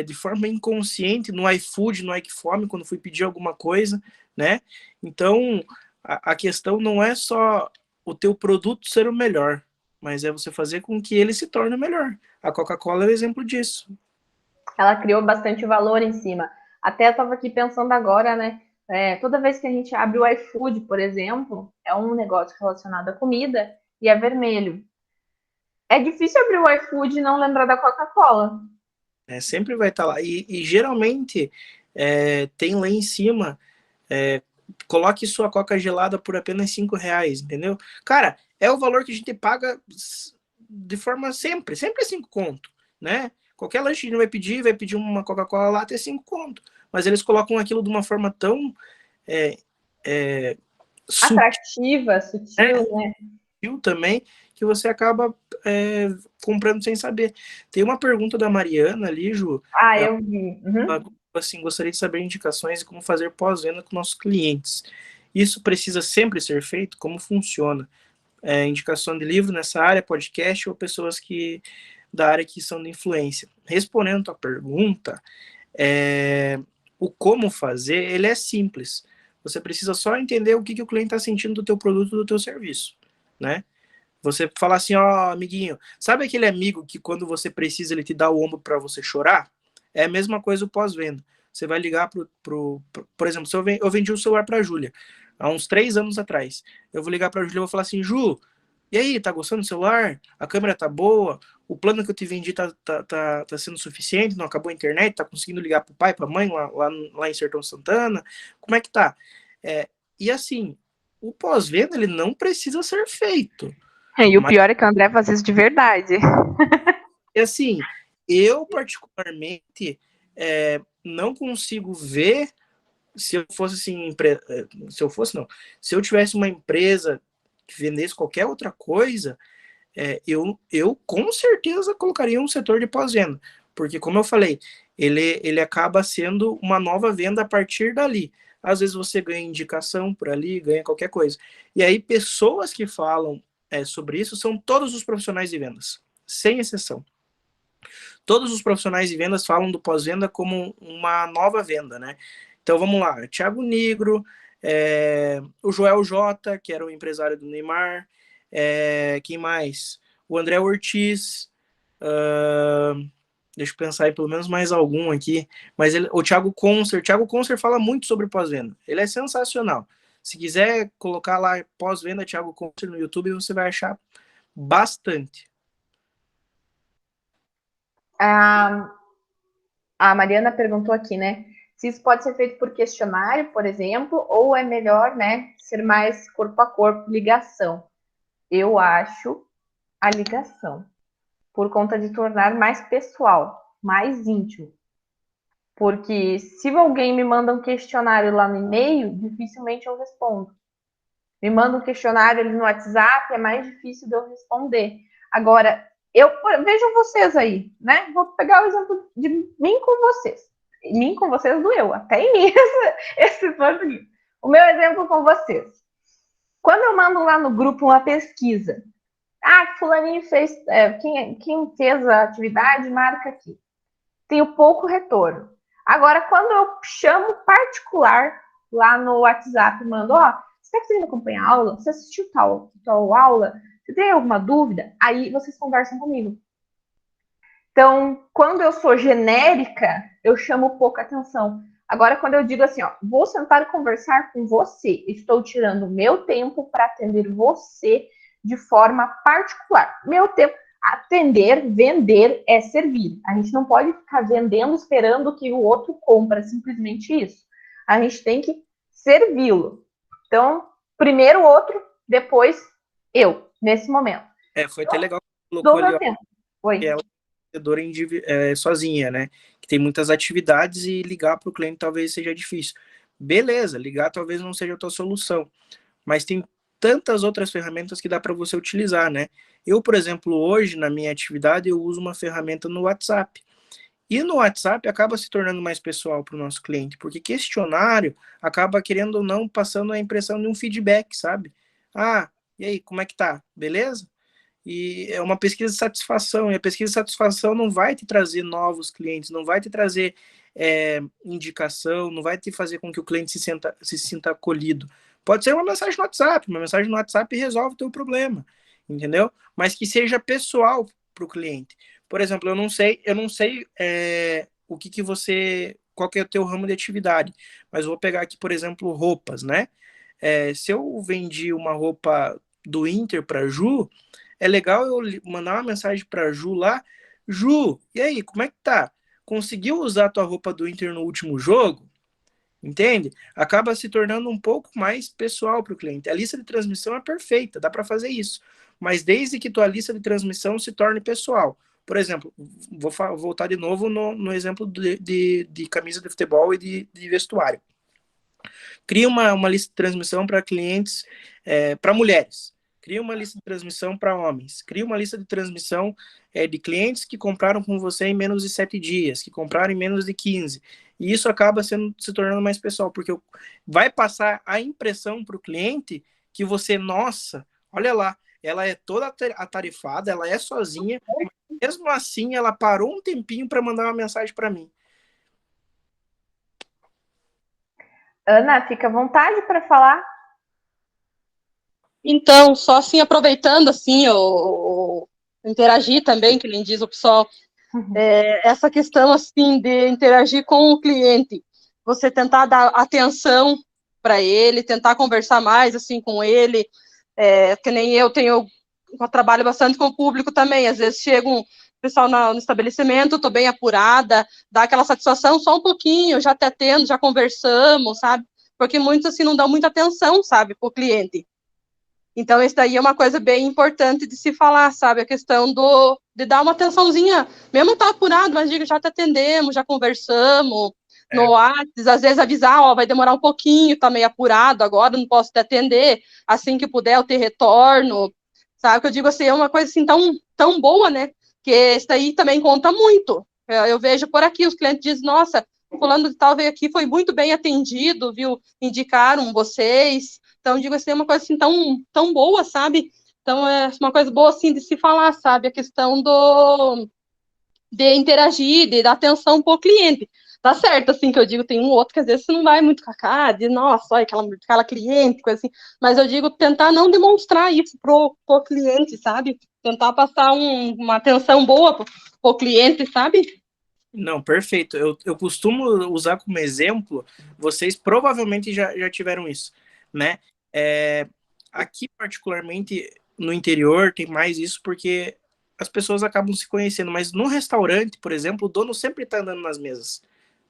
S2: de forma inconsciente no iFood, no iFome, quando fui pedir alguma coisa, né? Então, a questão não é só o teu produto ser o melhor, mas é você fazer com que ele se torne melhor. A Coca-Cola é um exemplo disso.
S1: Ela criou bastante valor em cima. Até eu estava aqui pensando agora, né? Toda vez que a gente abre o iFood, por exemplo, é um negócio relacionado à comida e é vermelho. É difícil abrir o iFood e não lembrar da Coca-Cola.
S2: Sempre vai estar lá. E geralmente tem lá em cima, coloque sua coca gelada por apenas R$ 5, entendeu? Cara, é o valor que a gente paga de forma sempre é 5 conto, né? Qualquer lanche que a gente vai pedir uma Coca-Cola lá até 5 conto. Mas eles colocam aquilo de uma forma tão é, é, sutil,
S1: Atrativa, sutil, né?
S2: também, que você acaba comprando sem saber. Tem uma pergunta da Mariana ali, Ju.
S1: Ah, eu vi. Uhum.
S2: Assim, gostaria de saber indicações de como fazer pós-venda com nossos clientes. Isso precisa sempre ser feito? Como funciona? Indicação de livro nessa área, podcast ou pessoas da área que são de influência? Respondendo a tua pergunta, o como fazer, ele é simples. Você precisa só entender o que o cliente está sentindo do teu produto, do teu serviço, né? Você fala assim, ó, amiguinho, sabe aquele amigo que quando você precisa ele te dá o ombro para você chorar? É a mesma coisa o pós-venda. Você vai ligar por exemplo, se eu vendi um celular para a Júlia há uns 3 anos atrás. Eu vou ligar para a Júlia e vou falar assim, Ju, e aí, tá gostando do celular? A câmera tá boa? O plano que eu te vendi tá sendo suficiente? Não acabou a internet? Tá conseguindo ligar pro pai, pra mãe lá em Sertão Santana? Como é que tá? E assim, o pós-venda ele não precisa ser feito.
S1: E o
S2: Mas,
S1: pior é que o André faz isso de verdade.
S2: assim, eu particularmente não consigo ver se eu fosse assim, se eu fosse não, se eu tivesse uma empresa que vendesse qualquer outra coisa, eu com certeza colocaria um setor de pós-venda, porque como eu falei, ele acaba sendo uma nova venda a partir dali. Às vezes você ganha indicação por ali, ganha qualquer coisa. E aí pessoas que falam sobre isso são todos os profissionais de vendas, sem exceção. Todos os profissionais de vendas falam do pós-venda como uma nova venda, né? Então vamos lá, Thiago Nigro, o Joel J, que era o empresário do Neymar, quem mais? O André Ortiz, deixa eu pensar aí pelo menos mais algum aqui, mas o Thiago Concer fala muito sobre pós-venda, ele é sensacional. Se quiser colocar lá pós-venda Thiago Concer no YouTube, você vai achar bastante.
S1: A Mariana perguntou aqui, né? Se isso pode ser feito por questionário, por exemplo, ou é melhor, né, ser mais corpo a corpo, ligação. Eu acho a ligação, por conta de tornar mais pessoal, mais íntimo. Porque se alguém me manda um questionário lá no e-mail, dificilmente eu respondo. Me manda um questionário ali no WhatsApp, é mais difícil de eu responder. Agora, vejam vocês aí, né? Vou pegar o exemplo de mim com vocês. Mim com vocês doeu, até em mim esse português. O meu exemplo com vocês. Quando eu mando lá no grupo uma pesquisa, fulaninho fez, quem fez a atividade, marca aqui. Tenho pouco retorno. Agora, quando eu chamo particular lá no WhatsApp, mando, você está conseguindo acompanhar a aula? Você assistiu tal aula? Você tem alguma dúvida? Aí vocês conversam comigo. Então, quando eu sou genérica, eu chamo pouca atenção. Agora, quando eu digo assim, vou sentar e conversar com você, estou tirando meu tempo para atender você de forma particular. Meu tempo, atender, vender é servir. A gente não pode ficar vendendo esperando que o outro compre, simplesmente isso. A gente tem que servi-lo. Então, primeiro o outro, depois eu, nesse momento.
S2: Foi até legal que
S1: você colocou ali, tempo. Oi.
S2: Que ela é vendedora sozinha, né? Que tem muitas atividades e ligar para o cliente talvez seja difícil. Beleza, ligar talvez não seja a tua solução, mas tem tantas outras ferramentas que dá para você utilizar, né? Eu, por exemplo, hoje na minha atividade eu uso uma ferramenta no WhatsApp. E no WhatsApp acaba se tornando mais pessoal para o nosso cliente, porque questionário acaba, querendo ou não, passando a impressão de um feedback, sabe? E aí, como é que tá? Beleza? E é uma pesquisa de satisfação, e a pesquisa de satisfação não vai te trazer novos clientes, não vai te trazer indicação, não vai te fazer com que o cliente se sinta acolhido. Pode ser uma mensagem no WhatsApp, uma mensagem no WhatsApp resolve o teu problema, entendeu? Mas que seja pessoal para o cliente. Por exemplo, eu não sei o que você, qual que é o teu ramo de atividade, mas vou pegar aqui, por exemplo, roupas, né? Se eu vendi uma roupa do Inter para Ju, é legal eu mandar uma mensagem para Ju lá, Ju, e aí, como é que tá? Conseguiu usar a tua roupa do Inter no último jogo? Entende? Acaba se tornando um pouco mais pessoal para o cliente. A lista de transmissão é perfeita, dá para fazer isso. Mas desde que tua lista de transmissão se torne pessoal. Por exemplo, vou voltar de novo no exemplo de camisa de futebol e de vestuário. Cria uma lista de transmissão para clientes, para mulheres. Cria uma lista de transmissão para homens. Cria uma lista de transmissão de clientes que compraram com você em menos de 7 dias, que compraram em menos de 15. E isso acaba se tornando mais pessoal, porque vai passar a impressão para o cliente que você, nossa, olha lá, ela é toda atarefada, ela é sozinha, mesmo assim ela parou um tempinho para mandar uma mensagem para mim.
S1: Ana, fica à vontade para falar.
S3: Então, só assim, aproveitando, assim, o interagir também, que nem diz o pessoal, essa questão, assim, de interagir com o cliente, você tentar dar atenção para ele, tentar conversar mais, assim, com ele, que nem eu trabalho bastante com o público também, às vezes chega um pessoal no estabelecimento, estou bem apurada, dá aquela satisfação só um pouquinho, já te atendo, já conversamos, sabe? Porque muitos, assim, não dão muita atenção, sabe, para o cliente. Então, isso daí é uma coisa bem importante de se falar, sabe? A questão de dar uma atençãozinha, mesmo tá apurado, mas diga, já te atendemos, já conversamos, no WhatsApp, às vezes avisar, vai demorar um pouquinho, tá meio apurado agora, não posso te atender, assim que puder eu te retorno, sabe? Que eu digo assim, é uma coisa assim tão boa, né? Que isso daí também conta muito. Eu vejo por aqui, os clientes dizem, nossa, fulano de tal veio aqui, foi muito bem atendido, viu? Indicaram vocês. Então, digo assim, é uma coisa assim tão boa, sabe? Então, é uma coisa boa, assim, de se falar, sabe? A questão de interagir, de dar atenção para o cliente. Tá certo, assim, que eu digo, tem um outro que às vezes você não vai muito com a cara, de, nossa, olha, aquela cliente, coisa assim. Mas eu digo, tentar não demonstrar isso pro cliente, sabe? Tentar passar uma atenção boa pro cliente, sabe?
S2: Não, perfeito. Eu costumo usar como exemplo, vocês provavelmente já tiveram isso, né? Aqui, particularmente no interior, tem mais isso porque as pessoas acabam se conhecendo, mas no restaurante, por exemplo, o dono sempre está andando nas mesas,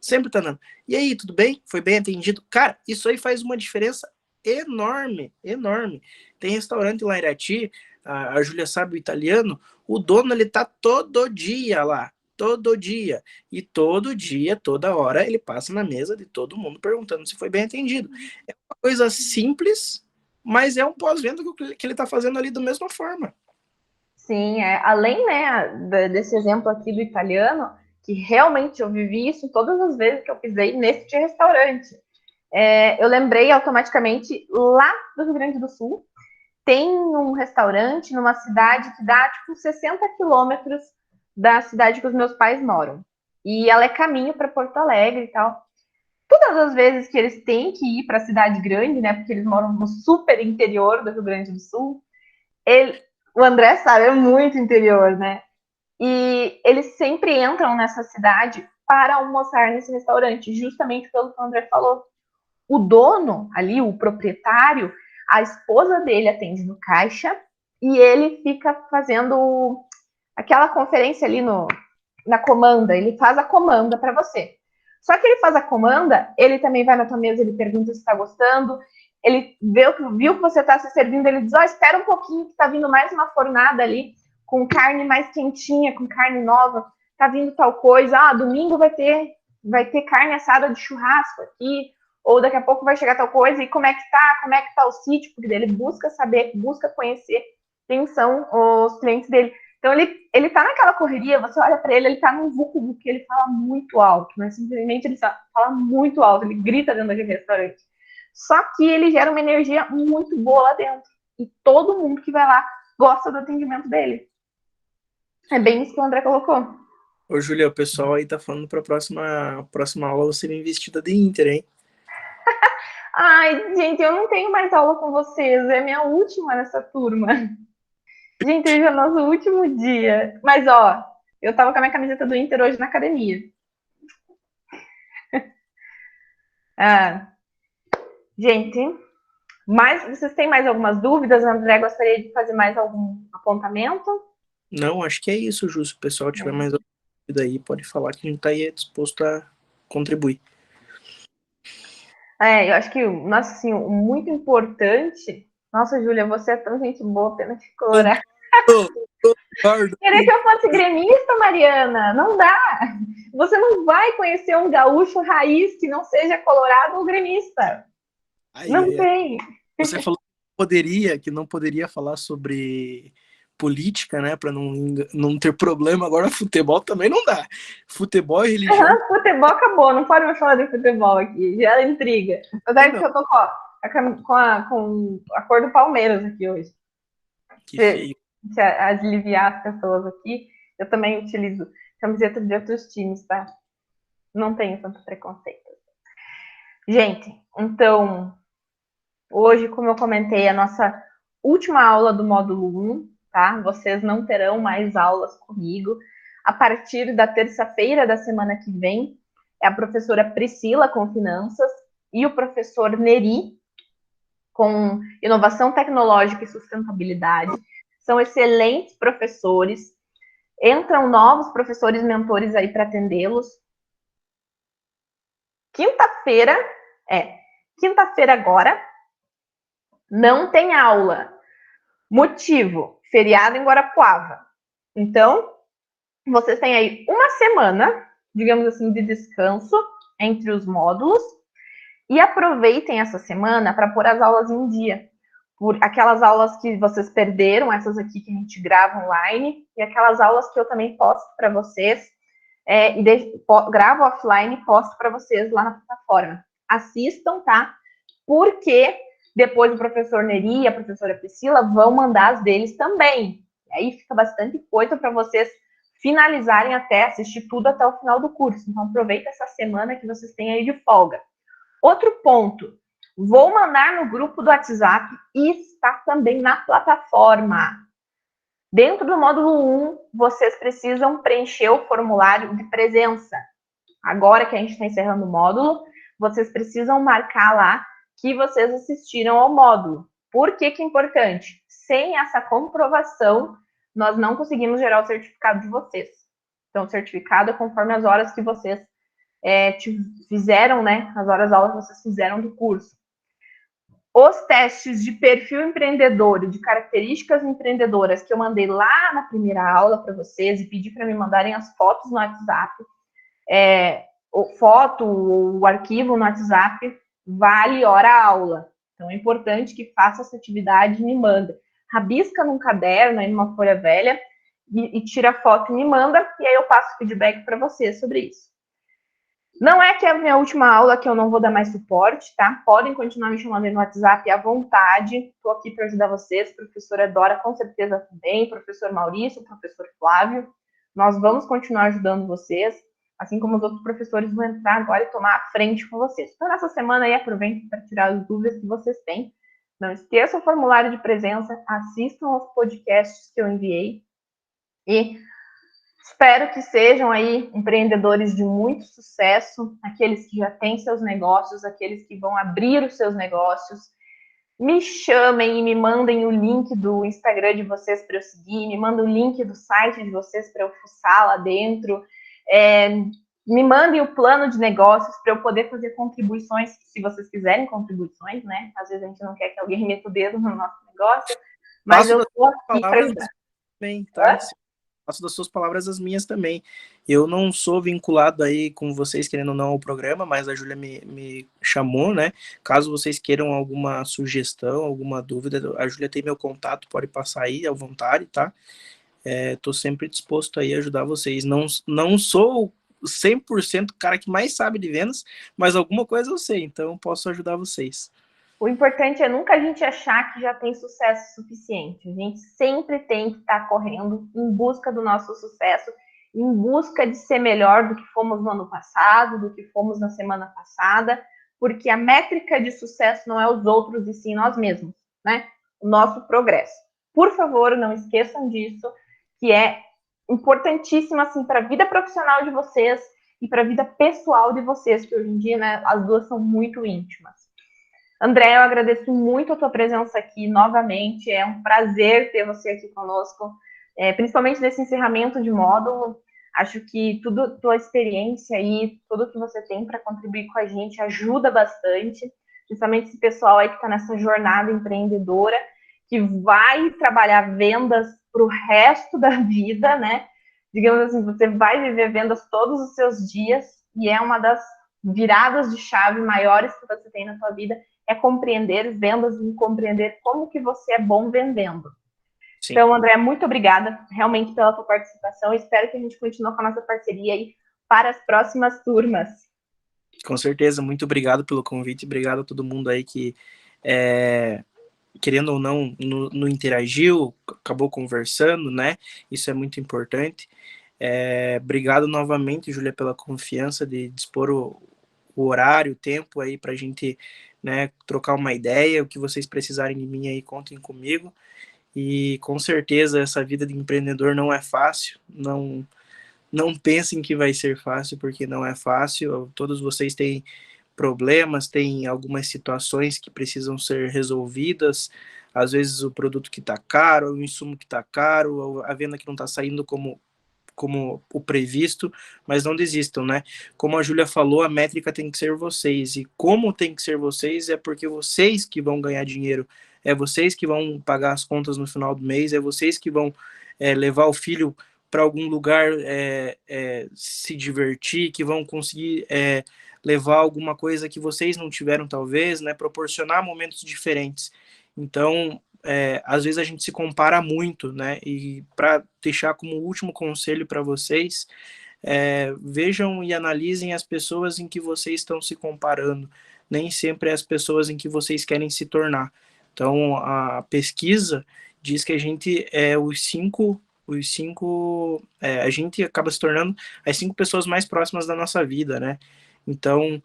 S2: Sempre tá dando. E aí, tudo bem? Foi bem atendido? Cara, isso aí faz uma diferença enorme, enorme. Tem restaurante lá em Irati, a Júlia sabe o italiano, o dono, ele tá todo dia lá, todo dia. E todo dia, toda hora, ele passa na mesa de todo mundo perguntando se foi bem atendido. É uma coisa simples, mas é um pós-venda que ele tá fazendo ali da mesma forma.
S1: Sim, além, né, desse exemplo aqui do italiano, que realmente eu vivi isso todas as vezes que eu pisei nesse restaurante. Eu lembrei automaticamente lá do Rio Grande do Sul, tem um restaurante numa cidade que dá, tipo, 60 quilômetros da cidade que os meus pais moram. E ela é caminho para Porto Alegre e tal. Todas as vezes que eles têm que ir para a cidade grande, né, porque eles moram no super interior do Rio Grande do Sul, o André sabe, é muito interior, né? E eles sempre entram nessa cidade para almoçar nesse restaurante, justamente pelo que o André falou. O dono ali, o proprietário, a esposa dele atende no caixa e ele fica fazendo aquela conferência ali na comanda, ele faz a comanda para você. Só que ele faz a comanda, ele também vai na tua mesa, ele pergunta se está gostando, ele viu que você está se servindo, ele diz, espera um pouquinho que está vindo mais uma fornada ali, com carne mais quentinha, com carne nova, tá vindo tal coisa, domingo vai ter carne assada de churrasco aqui, ou daqui a pouco vai chegar tal coisa, e como é que tá o sítio, porque ele busca saber, busca conhecer quem são os clientes dele. Então, ele tá naquela correria, você olha para ele tá num vucu que ele fala muito alto, mas simplesmente ele fala muito alto, ele grita dentro daquele restaurante. Só que ele gera uma energia muito boa lá dentro. E todo mundo que vai lá gosta do atendimento dele. É bem isso que o André colocou.
S2: Ô, Júlia, o pessoal aí tá falando pra próxima aula você vir vestida de Inter, hein?
S1: Ai, gente, eu não tenho mais aula com vocês, é minha última nessa turma. Gente, hoje é o nosso último dia. Mas, eu tava com a minha camiseta do Inter hoje na academia. Gente, vocês têm mais algumas dúvidas? André, gostaria de fazer mais algum apontamento?
S2: Não, acho que é isso, Ju. Se o pessoal tiver mais alguma dúvida aí, pode falar que a gente tá aí disposto a contribuir.
S1: Eu acho que, nossa, assim, o muito importante... Nossa, Júlia, você é tão gente boa, pena que colorar. Queria que eu fosse gremista, Mariana. Não dá. Você não vai conhecer um gaúcho raiz que não seja colorado ou gremista. Não tem.
S2: Você falou que não poderia falar sobre política, né, para não ter problema. Agora futebol também não dá. Futebol e religião.
S1: Futebol acabou, não pode mais falar de futebol aqui. Já é intriga. Apesar de que eu tô com a cor do Palmeiras aqui hoje.
S2: Que feio.
S1: Se aliviar as pessoas aqui, eu também utilizo camiseta de outros times, tá? Não tenho tanto preconceito. Gente, então, hoje, como eu comentei, a nossa última aula do módulo 1, tá? Vocês não terão mais aulas comigo. A partir da terça-feira da semana que vem, é a professora Priscila com finanças e o professor Neri com inovação tecnológica e sustentabilidade. São excelentes professores. Entram novos professores mentores aí para atendê-los. Quinta-feira agora, não tem aula. Motivo, feriado em Guarapuava. Então, vocês têm aí uma semana, digamos assim, de descanso entre os módulos e aproveitem essa semana para pôr as aulas em dia. Por aquelas aulas que vocês perderam, essas aqui que a gente grava online, e aquelas aulas que eu também posto para vocês, gravo offline e posto para vocês lá na plataforma. Assistam, tá? Porque depois o professor Neri e a professora Priscila vão mandar as deles também. E aí fica bastante coisa para vocês finalizarem assistir tudo até o final do curso. Então aproveita essa semana que vocês têm aí de folga. Outro ponto, vou mandar no grupo do WhatsApp e está também na plataforma. Dentro do módulo 1, vocês precisam preencher o formulário de presença. Agora que a gente está encerrando o módulo, vocês precisam marcar lá que vocês assistiram ao módulo. Por que é importante? Sem essa comprovação, nós não conseguimos gerar o certificado de vocês. Então, o certificado é conforme as horas que vocês fizeram, né, as horas-aulas que vocês fizeram do curso. Os testes de perfil empreendedor e de características empreendedoras que eu mandei lá na primeira aula para vocês e pedi para me mandarem as fotos no WhatsApp, o arquivo no WhatsApp vale hora-aula. Então é importante que faça essa atividade e me manda. Rabisca num caderno, aí numa folha velha, e tira a foto e me manda, e aí eu passo feedback para vocês sobre isso. Não é que é a minha última aula que eu não vou dar mais suporte, tá? Podem continuar me chamando aí no WhatsApp à vontade. Estou aqui para ajudar vocês. Professora Dora, com certeza também. Professor Maurício, professor Flávio. Nós vamos continuar ajudando vocês, assim como os outros professores vão entrar agora e tomar a frente com vocês. Então, nessa semana aí, aproveitem para tirar as dúvidas que vocês têm. Não esqueçam o formulário de presença, assistam aos podcasts que eu enviei e espero que sejam aí empreendedores de muito sucesso, aqueles que já têm seus negócios, aqueles que vão abrir os seus negócios. Me chamem e me mandem o link do Instagram de vocês para eu seguir, me mandem o link do site de vocês para eu fuçar lá dentro, me mandem o plano de negócios para eu poder fazer contribuições, se vocês quiserem contribuições, né? Às vezes a gente não quer que alguém meta o dedo no nosso negócio, mas eu estou aqui para ajudar.
S2: Bem, tá? Faço das suas palavras as minhas também. Eu não sou vinculado aí com vocês, querendo ou não, ao programa, mas a Júlia me chamou, né? Caso vocês queiram alguma sugestão, alguma dúvida, a Júlia tem meu contato, pode passar aí à vontade, tá? Tô sempre disposto aí a ajudar vocês. Não sou 100% o cara que mais sabe de vendas, mas alguma coisa eu sei, então posso ajudar vocês.
S1: O importante é nunca a gente achar que já tem sucesso suficiente. A gente sempre tem que estar correndo em busca do nosso sucesso, em busca de ser melhor do que fomos no ano passado, do que fomos na semana passada, porque a métrica de sucesso não é os outros e sim nós mesmos, né? O nosso progresso. Por favor, não esqueçam disso, que é importantíssimo assim para a vida profissional de vocês e para a vida pessoal de vocês, que hoje em dia, né, as duas são muito íntimas. André, eu agradeço muito a tua presença aqui novamente. É um prazer ter você aqui conosco, principalmente nesse encerramento de módulo. Acho que tua experiência aí, tudo que você tem para contribuir com a gente ajuda bastante, principalmente esse pessoal aí que está nessa jornada empreendedora, que vai trabalhar vendas para o resto da vida, né? Digamos assim, você vai viver vendas todos os seus dias e é uma das viradas de chave maiores que você tem na sua vida, é compreender vendas e compreender como que você é bom vendendo. Sim. Então, André, muito obrigada realmente pela tua participação. Espero que a gente continue com a nossa parceria aí para as próximas turmas.
S2: Com certeza, muito obrigado pelo convite, obrigado a todo mundo aí que, querendo ou não, no interagiu, acabou conversando, né? Isso é muito importante. Obrigado novamente, Júlia, pela confiança de dispor o horário, o tempo aí pra gente, né, trocar uma ideia. O que vocês precisarem de mim aí, contem comigo. E com certeza essa vida de empreendedor não é fácil, não pensem que vai ser fácil, porque não é fácil. Todos vocês têm problemas, têm algumas situações que precisam ser resolvidas, às vezes o produto que está caro, o insumo que está caro, a venda que não está saindo como o previsto, mas não desistam, né? Como a Júlia falou, a métrica tem que ser vocês, e como tem que ser vocês é porque vocês que vão ganhar dinheiro, é vocês que vão pagar as contas no final do mês, é vocês que vão levar o filho para algum lugar se divertir, que vão conseguir levar alguma coisa que vocês não tiveram talvez, né? Proporcionar momentos diferentes. Então, às vezes a gente se compara muito, né? E para deixar como último conselho para vocês, vejam e analisem as pessoas em que vocês estão se comparando, nem sempre as pessoas em que vocês querem se tornar. Então, a pesquisa diz que a gente a gente acaba se tornando as 5 pessoas mais próximas da nossa vida, né? Então,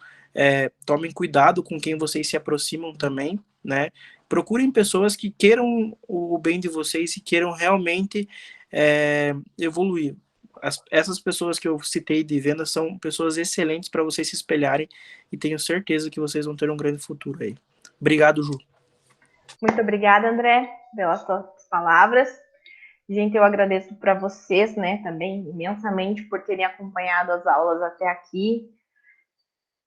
S2: tomem cuidado com quem vocês se aproximam também, né? Procurem pessoas que queiram o bem de vocês e queiram realmente evoluir. Essas pessoas que eu citei de venda são pessoas excelentes para vocês se espelharem e tenho certeza que vocês vão ter um grande futuro aí. Obrigado, Ju.
S1: Muito obrigada, André, pelas suas palavras. Gente, eu agradeço para vocês, né, também imensamente por terem acompanhado as aulas até aqui.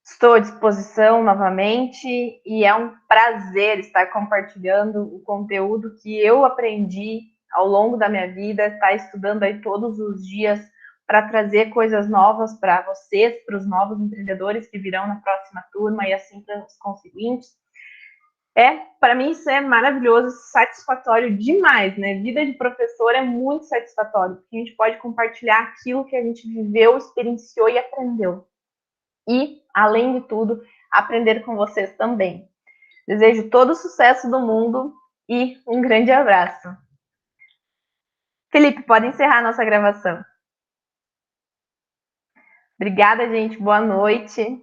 S1: Estou à disposição novamente e é um prazer estar compartilhando o conteúdo que eu aprendi ao longo da minha vida, estar estudando aí todos os dias para trazer coisas novas para vocês, para os novos empreendedores que virão na próxima turma e assim para os conseguintes. Para mim isso é maravilhoso, satisfatório demais, né? Vida de professor é muito satisfatório, porque a gente pode compartilhar aquilo que a gente viveu, experienciou e aprendeu. E, além de tudo, aprender com vocês também. Desejo todo o sucesso do mundo e um grande abraço. Felipe, pode encerrar a nossa gravação. Obrigada, gente. Boa noite.